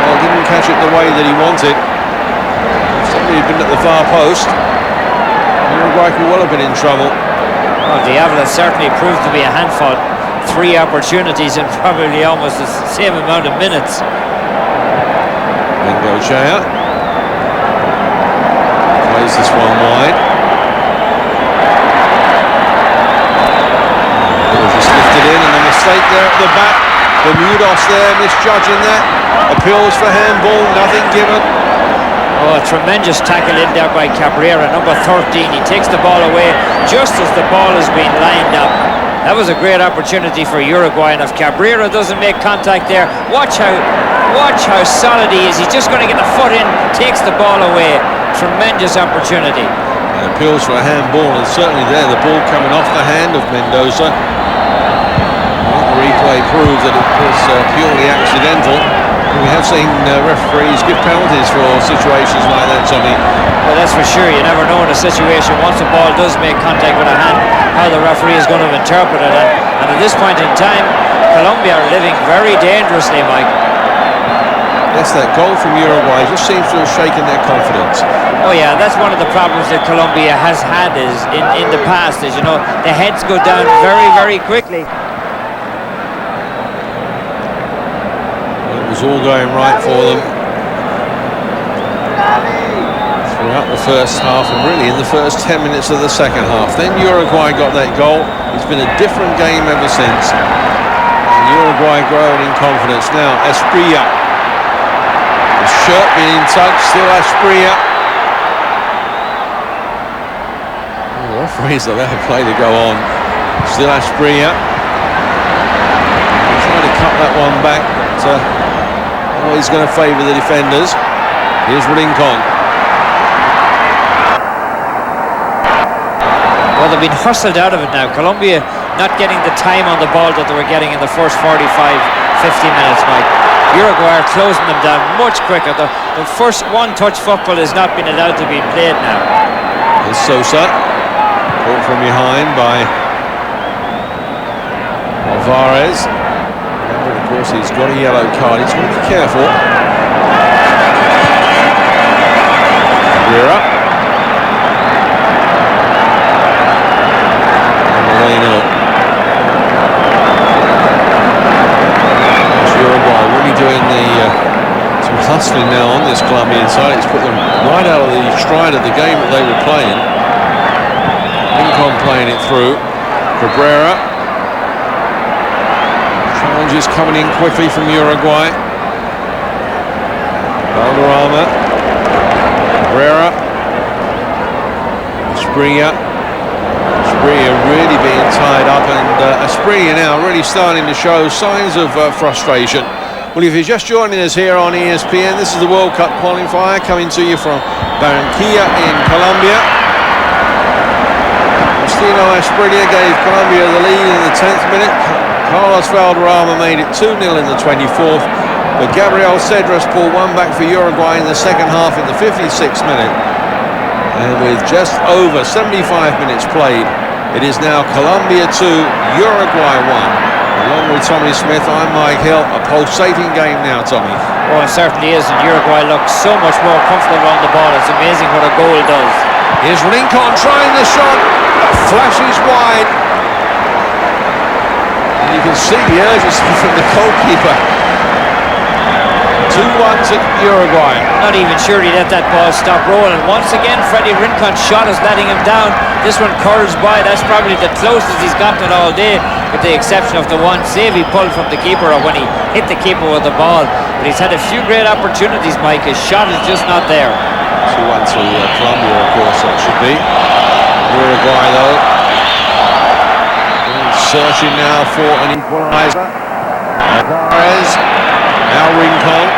Speaker 1: Well, didn't catch it the way that he wanted. Somebody had been at the far post. Uruguay could well have been in trouble.
Speaker 2: Well, De Avila certainly proved to be a handful. 3 opportunities in probably almost the same amount of minutes.
Speaker 1: Bengochea plays this one wide. It was just lifted in, and the mistake there at the back. Bermudos there misjudging that. Appeals for handball, nothing given.
Speaker 2: Oh, a tremendous tackle in there by Cabrera, number 13. He takes the ball away just as the ball is being lined up. That was a great opportunity for Uruguay, and if Cabrera doesn't make contact there, watch how solid he is. He's just going to get the foot in, takes the ball away. Tremendous opportunity.
Speaker 1: And appeals for a handball, and certainly there the ball coming off the hand of Mendoza. Well, the replay proved that it was purely accidental. We have seen referees give penalties for situations like that, Tommy.
Speaker 2: Well, that's for sure. You never know in a situation, once the ball does make contact with a hand, how the referee is going to interpret it. And at this point in time, Colombia are living very dangerously, Mike.
Speaker 1: Yes, that goal from Uruguay just seems to have shaken their confidence.
Speaker 2: Oh yeah, that's one of the problems that Colombia has had is in the past, is, you know, the heads go down very, very quickly.
Speaker 1: It was all going right for them throughout the first half and really in the first 10 minutes of the second half. Then Uruguay got that goal. It's been a different game ever since. And Uruguay growing in confidence now. Esprilla. The shirt being in touch, still Esprilla. The referees allowed play to go on. Still Esprilla. Trying to cut that one back, but always going to favour the defenders. Here's Rincon.
Speaker 2: Well, they've been hustled out of it now. Colombia not getting the time on the ball that they were getting in the first 45, 50 minutes, Mike. Uruguay are closing them down much quicker. The first one-touch football has not been allowed to be played now.
Speaker 1: Here's Sosa. Caught from behind by Alvarez. Remember, of course, he's got a yellow card. He's got to be careful. We're up. Uruguay really doing some hustling now on this Colombian side. It's put them right out of the stride of the game that they were playing. Rincon playing it through. Cabrera. Challenges coming in quickly from Uruguay. Valderrama. Cabrera. Esprilla. Esprilla really being tied up, and Esprilla now really starting to show signs of frustration. Well, if you're just joining us here on ESPN, this is the World Cup qualifier coming to you from Barranquilla in Colombia. Justino Esprilla gave Colombia the lead in the 10th minute. Carlos Valderrama made it 2-0 in the 24th, but Gabriel Cedras pulled one back for Uruguay in the second half in the 56th minute. And with just over 75 minutes played, it is now Colombia 2, Uruguay 1. Along with Tommy Smith, I'm Mike Hill. A pulsating game now, Tommy.
Speaker 2: Oh, it certainly is, and Uruguay looks so much more comfortable on the ball. It's amazing what a goal does.
Speaker 1: Here's Rincon trying the shot. Flashes wide. And you can see the urgency from the goalkeeper. 2-1 to Uruguay.
Speaker 2: Not even sure he let that ball stop rolling. Once again, Freddie Rincon's shot is letting him down. This one curls by. That's probably the closest he's gotten it all day, with the exception of the one save he pulled from the keeper, or when he hit the keeper with the ball. But he's had a few great opportunities, Mike. His shot is just not there.
Speaker 1: 2-1 to Colombia, of course, that should be. Uruguay, though, searching now for an equaliser. Alvarez, now Rincon.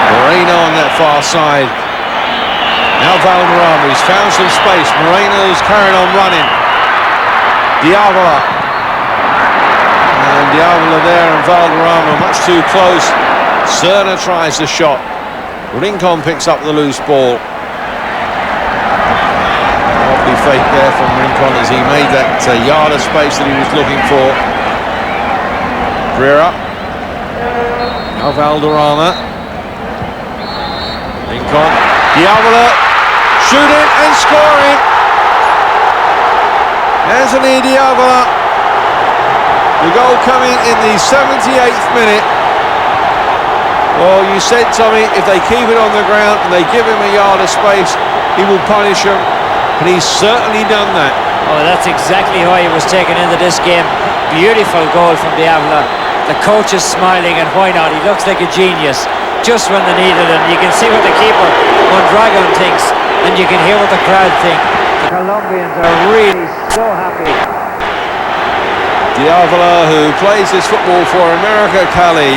Speaker 1: Moreno on that far side. Now Valderrama, he's found some space. Moreno's carrying on running. Diavola. And Diavola there, and Valderrama much too close. Serna tries the shot. Rincon picks up the loose ball. Lovely fake there from Rincon as he made that yard of space that he was looking for. Cabrera. Now Valderrama. Rincon, Diavola, shooting and scoring. Anthony Diavola. The goal coming in the 78th minute. Well, you said, Tommy, if they keep it on the ground and they give him a yard of space, he will punish them, and he's certainly done that.
Speaker 2: Oh, that's exactly why he was taken into this game. Beautiful goal from Diavola. The coach is smiling, and why not? He looks like a genius. Just when they needed him. You can see what the keeper, Mondragon, thinks, and you can hear what the crowd think. The Colombians are really so happy.
Speaker 1: Diavola, who plays this football for America, Cali,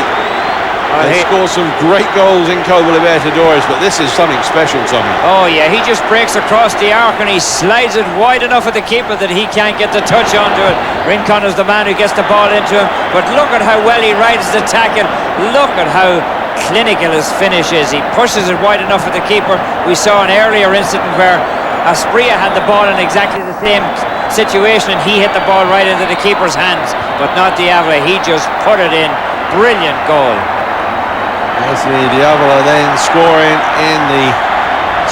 Speaker 1: has scored some great goals in Copa Libertadores, but this is something special, Tommy.
Speaker 2: Oh yeah, he just breaks across the arc and he slides it wide enough at the keeper that he can't get the touch onto it. Rincon is the man who gets the ball into him, but look at how well he rides the tackle. Look at how clinical his finish is. He pushes it wide enough at the keeper. We saw an earlier incident where Esprilla had the ball in exactly the same situation and he hit the ball right into the keeper's hands, but not Diavola. He just put it in. Brilliant goal.
Speaker 1: Anthony Diavola then scoring in the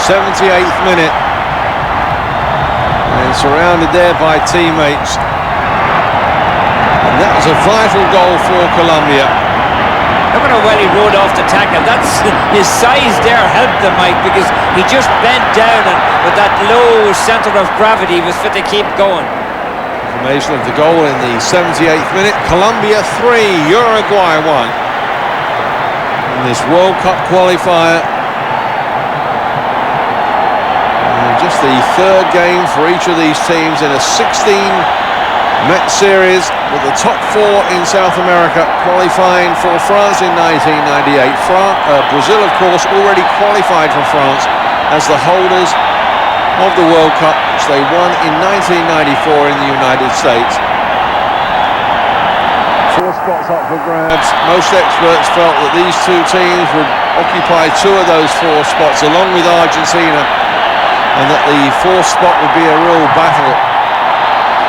Speaker 1: 78th minute, and surrounded there by teammates, and that was a vital goal for Colombia.
Speaker 2: Look at how well he rode off the tackle. That's his size there helped him, Mike, because he just bent down and with that low centre of gravity he was fit to keep going.
Speaker 1: Confirmation of the goal in the 78th minute. Colombia 3, Uruguay 1. In this World Cup qualifier. And just the third game for each of these teams in a 16-match series, with the top 4 in South America qualifying for France in 1998. Brazil, of course, already qualified for France as the holders of the World Cup, which they won in 1994 in the United States. 4 spots up for grabs. Most experts felt that these two teams would occupy 2 of those 4 spots along with Argentina, and that the 4th spot would be a real battle.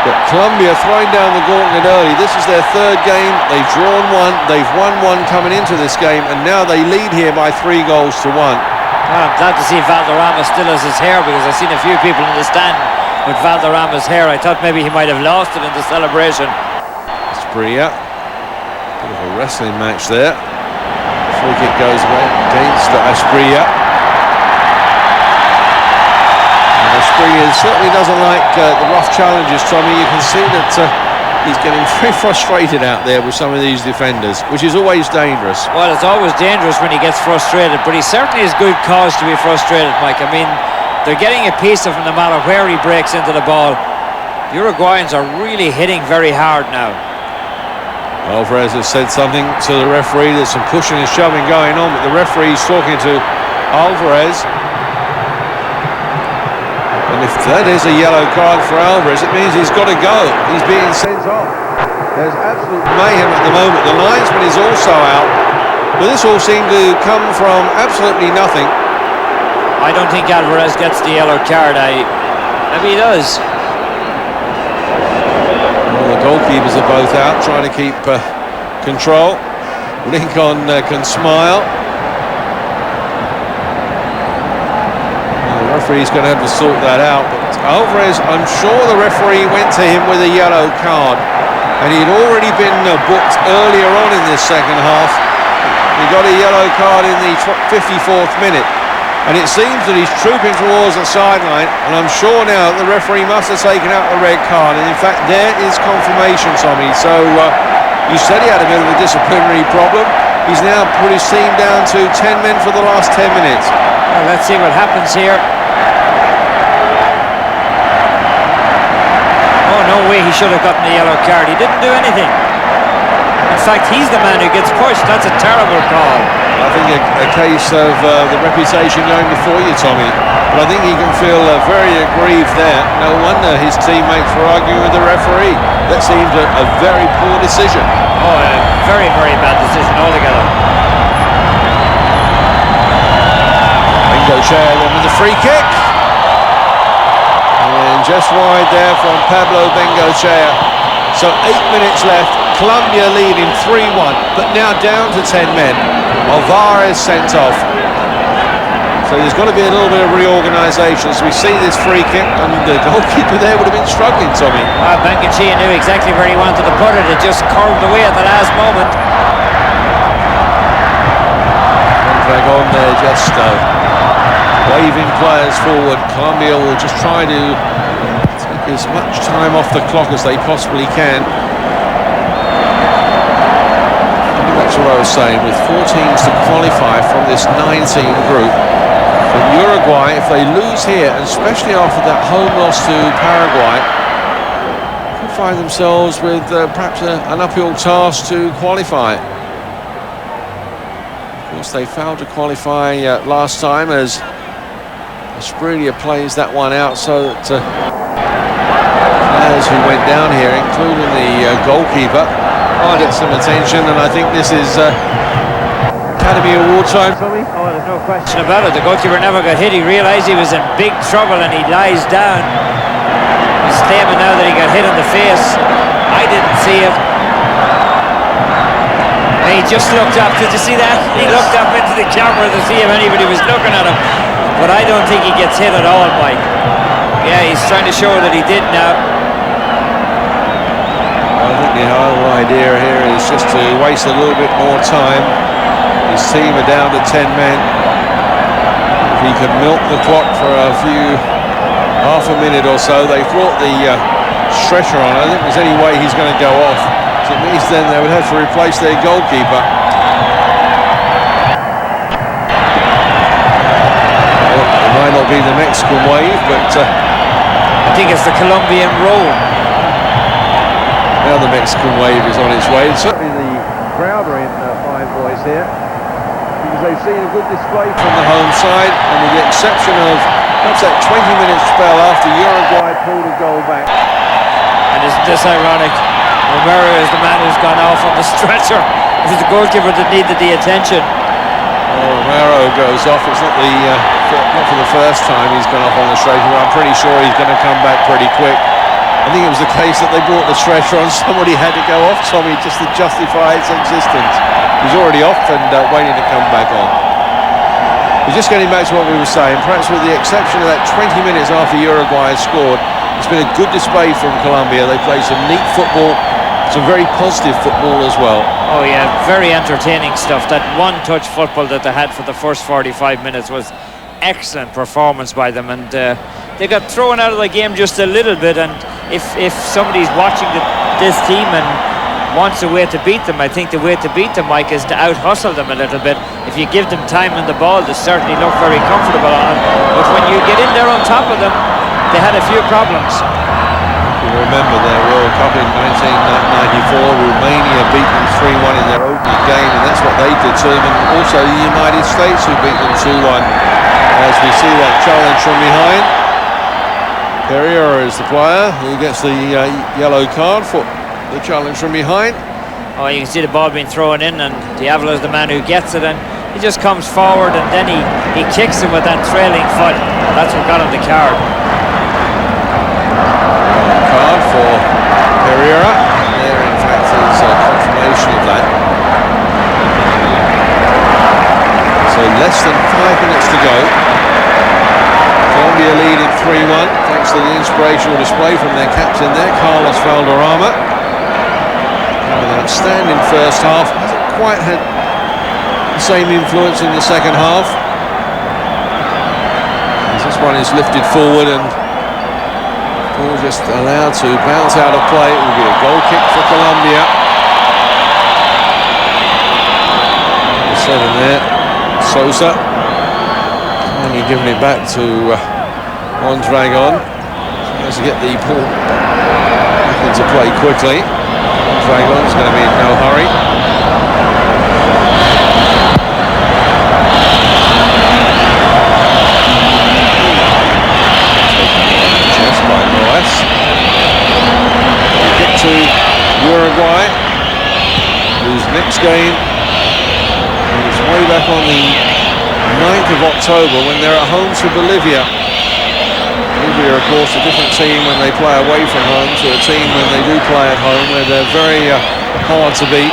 Speaker 1: But Colombia throwing down the gauntlet early. This is their 3rd game. They've drawn 1. They've won 1 coming into this game, and now they lead here by 3 goals to 1.
Speaker 2: I'm glad to see Valderrama still has his hair, because I've seen a few people in the stand with Valderrama's hair. I thought maybe he might have lost it in the celebration.
Speaker 1: Asprilla. Bit of a wrestling match there. Free kick goes away against Asprilla. Asprilla certainly doesn't like the rough challenges, Tommy. You can see that he's getting very frustrated out there with some of these defenders, which is always dangerous.
Speaker 2: Well, it's always dangerous when he gets frustrated, but he certainly has good cause to be frustrated, Mike. I mean, they're getting a piece of him no matter where he breaks into the ball. The Uruguayans are really hitting very hard now.
Speaker 1: Alvarez has said something to the referee. There's some pushing and shoving going on, but the referee's talking to Alvarez. And if that is a yellow card for Alvarez, it means he's got to go. He's being sent off. There's absolute mayhem at the moment. The linesman is also out. But this all seemed to come from absolutely nothing.
Speaker 2: I don't think Alvarez gets the yellow card. Maybe he does.
Speaker 1: Well, the goalkeepers are both out, trying to keep control. Lincoln can smile. Referee's going to have to sort that out, but Alvarez, I'm sure the referee went to him with a yellow card, and he'd already been booked earlier on in this second half. He got a yellow card in the 54th minute, and it seems that he's trooping towards the sideline, and I'm sure now the referee must have taken out the red card, and in fact there is confirmation, Tommy. So you said he had a bit of a disciplinary problem. He's now put his team down to 10 men for the last 10 minutes.
Speaker 2: Well, let's see what happens here. Oh, no way he should have gotten the yellow card. He didn't do anything. In fact, he's the man who gets pushed. That's a terrible call.
Speaker 1: I think a case of the reputation going before you, Tommy. But I think he can feel very aggrieved there. No wonder his teammates were arguing with the referee. That seemed a very poor decision.
Speaker 2: Oh, a very, very bad decision altogether.
Speaker 1: Bengochea then with the free kick. And just wide there from Pablo Bengochea. So 8 minutes left. Colombia leading 3-1, but now down to 10 men. Alvarez sent off. So there's got to be a little bit of reorganisation as we see this free kick, and the goalkeeper there would have been struggling, Tommy.
Speaker 2: Bengochea knew exactly where he wanted to put it. It just curved away at the last moment.
Speaker 1: On there, just waving players forward. Colombia will just try to take as much time off the clock as they possibly can. That's what I was saying, with 4 teams to qualify from this 9-team group. But Uruguay, if they lose here, and especially after that home loss to Paraguay, could find themselves with perhaps an uphill task to qualify. Of course, they failed to qualify last time as Asprilla plays that one out, so that players who went down here, including the goalkeeper, get some attention, and I think this is Academy Award time.
Speaker 2: Oh, there's no question about it. The goalkeeper never got hit. He realised he was in big trouble and he lies down. He's claiming now that he got hit in the face. I didn't see it. And he just looked up. Did you see that? He looked up into the camera to see if anybody was looking at him. But I don't think he gets hit at all, Mike. Yeah, he's trying to show that he did now.
Speaker 1: I think the whole idea here is just to waste a little bit more time. His team are down to 10 men. If he could milk the clock for half a minute or so. They brought the stretcher on. I don't think there's any way he's going to go off. So it means then they would have to replace their goalkeeper. Well, it might not be the Mexican wave, but
Speaker 2: I think it's the Colombian roll.
Speaker 1: Now the Mexican wave is on its way.
Speaker 11: Certainly the crowd are in Five Boys here, because they've seen a good display
Speaker 1: from the home side, and with the exception of perhaps that 20-minute spell after Uruguay pulled a goal back.
Speaker 2: And isn't this ironic? Romero is the man who's gone off on the stretcher. It was the goalkeeper that needed the attention.
Speaker 1: Oh, Romero goes off. It's not for the first time he's gone off on the stretcher. I'm pretty sure he's going to come back pretty quick. I think it was the case that they brought the stretcher on. Somebody had to go off, Tommy, just to justify its existence. He's already off and waiting to come back on. But just getting back to what we were saying, perhaps with the exception of that 20 minutes after Uruguay had scored, it's been a good display from Colombia. They played some neat football, some very positive football as well.
Speaker 2: Oh yeah, very entertaining stuff. That one-touch football that they had for the first 45 minutes was excellent performance by them, and they got thrown out of the game just a little bit. And if somebody's watching this team and wants a way to beat them, I think the way to beat them, Mike, is to out-hustle them a little bit. If you give them time on the ball, they certainly look very comfortable on it. But when you get in there on top of them, they had a few problems.
Speaker 1: You remember their World Cup in 1994, Romania beat them 3-1 in their opening game, and that's what they did to them. And also the United States, who beat them 2-1. As we see that challenge from behind, Pereira is the player who gets the yellow card for the challenge from behind.
Speaker 2: Oh, you can see the ball being thrown in, and Diavolo is the man who gets it, and he just comes forward, and then he kicks him with that trailing foot. That's what got him the card.
Speaker 1: Card for Pereira. There, in fact, is a confirmation of that. So less than 5 minutes to go. Colombia leading 3-1, thanks to the inspirational display from their captain there, Carlos Valderrama. An outstanding first half. Hasn't quite had the same influence in the second half. As this one is lifted forward and ball just allowed to bounce out of play. It will be a goal kick for Colombia. Number 7 there, Sosa. Finally giving it back to Mondragon. He has to get the ball back into play quickly. Mondragon's going to be in no hurry. Chest by Moas. Get to Uruguay, whose next game is way back on the 9th of October when they're at home to Bolivia. Bolivia, of course, a different team when they play away from home to a team when they do play at home, where they're very hard to beat.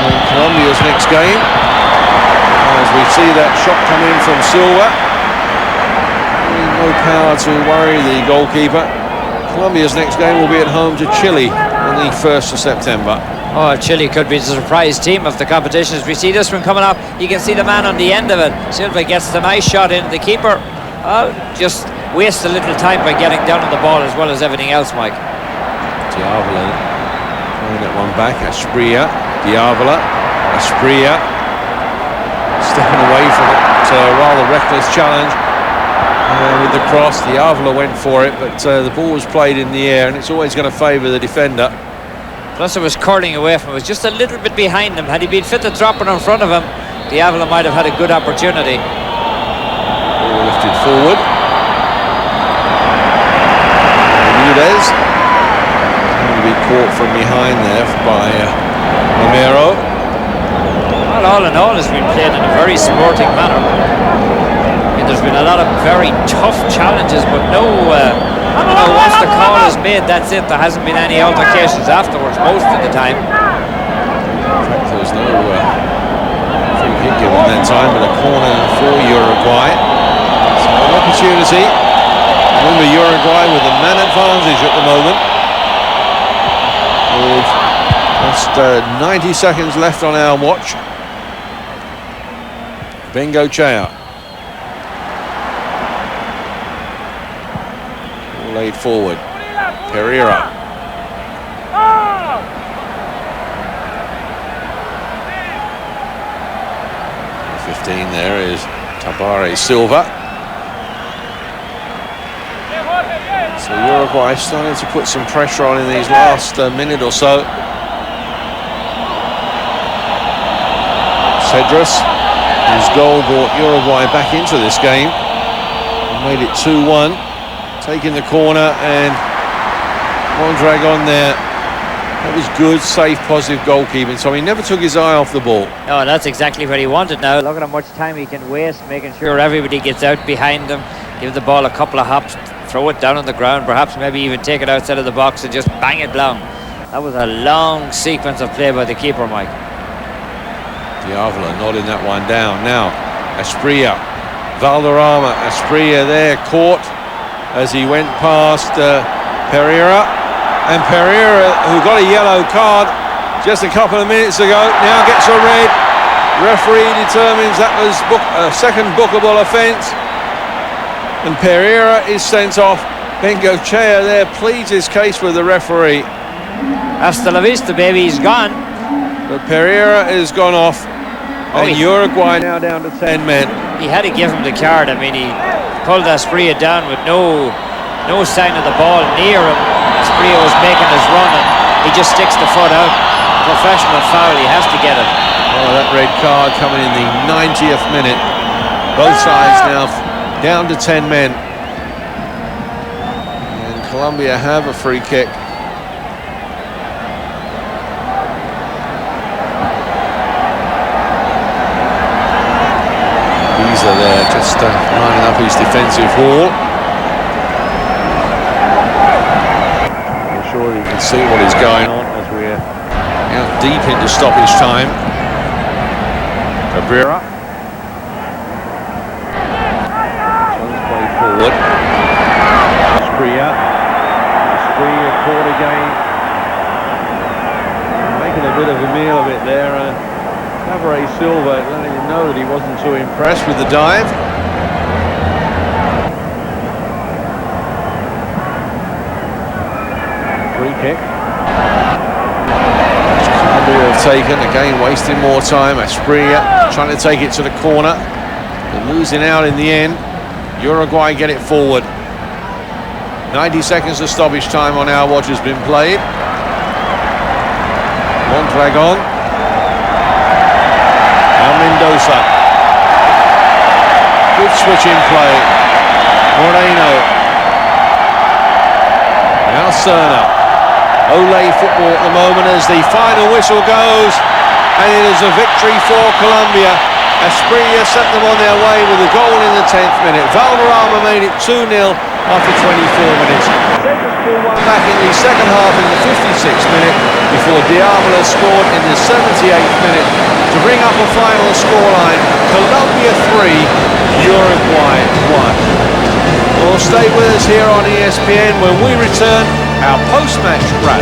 Speaker 1: And Colombia's next game, as we see that shot come in from Silva. No power to worry the goalkeeper. Colombia's next game will be at home to Chile on the 1st of September.
Speaker 2: Oh, Chile could be the surprise team of the competition. As we see this one coming up, you can see the man on the end of it. Silva gets the nice shot in. The keeper just wastes a little time by getting down on the ball as well as everything else, Mike.
Speaker 1: Diavolo throwing that one back. Asprilla, Diavolo, Asprilla stepping away from it. A rather reckless challenge with the cross. Diavolo went for it, but the ball was played in the air, and it's always going to favour the defender.
Speaker 2: Plus it was curling away from him. It was just a little bit behind him. Had he been fit to drop it in front of him, Diavolo might have had a good opportunity.
Speaker 1: Ball lifted forward. Nunez going to be caught from behind there by Romero.
Speaker 2: Well, all in all, it's been played in a very sporting manner. I mean, there's been a lot of very tough challenges, but once the call is made, that's it. There hasn't been any altercations afterwards most of the time.
Speaker 1: In fact, there was no free kick given that time, but a corner for Uruguay. So an opportunity. Remember, Uruguay with a man advantage at the moment, with Just 90 seconds left on our watch. Bengochea. All laid forward. Pereira. 15 there is Tabare Silva. So Uruguay starting to put some pressure on in these last minute or so. Cedrus, his goal brought Uruguay back into this game and made it 2-1. Taking the corner and Mondragon there. That was good, safe, positive goalkeeping. So he never took his eye off the ball.
Speaker 2: No, that's exactly what he wanted now. Look at how much time he can waste, making sure everybody gets out behind him. Give the ball a couple of hops, throw it down on the ground, perhaps maybe even take it outside of the box and just bang it long. That was a long sequence of play by the keeper, Mike.
Speaker 1: Diavola nodding that one down. Now, Asprilla, Valderrama, Asprilla there, caught as he went past Pereira. And Pereira, who got a yellow card just a couple of minutes ago, now gets a red. Referee determines that was a second bookable offence. And Pereira is sent off. Bengochea there pleads his case with the referee.
Speaker 2: Hasta la vista, baby, he's gone.
Speaker 1: But Pereira has gone off. And Uruguay now down to 10 men.
Speaker 2: He had to give him the card. I mean, he pulled Asprilla down with no sign of the ball near him. Asprilla was making his run and he just sticks the foot out. Professional foul, he has to get it.
Speaker 1: Oh, that red card coming in the 90th minute. Both sides now down to 10 men. And Colombia have a free kick. There, just lining up his defensive wall. I'm sure you can see what is going on as we're out deep into stoppage time. Cabrera. Trying play forward. Asprilla caught again. Making a bit of a meal of it there. Tabare Silva letting him know that he wasn't too impressed with the dive. Free kick. Which Colombia have taken, again wasting more time. Asprilla trying to take it to the corner, but losing out in the end. Uruguay get it forward. 90 seconds of stoppage time on our watch has been played. Mondragon. Mendoza. Good switch in play. Moreno. Now Serna. Ole football at the moment as the final whistle goes. And it is a victory for Colombia. Asprilla set them on their way with a goal in the 10th minute. Valderrama made it 2-0 after 24 minutes. Cedrus pulled one back in the second half in the 56th minute before Diavola scored in the 78th minute to bring up a final scoreline. Colombia 3, Uruguay 1. Well, stay with us here on ESPN when we return our post-match wrap.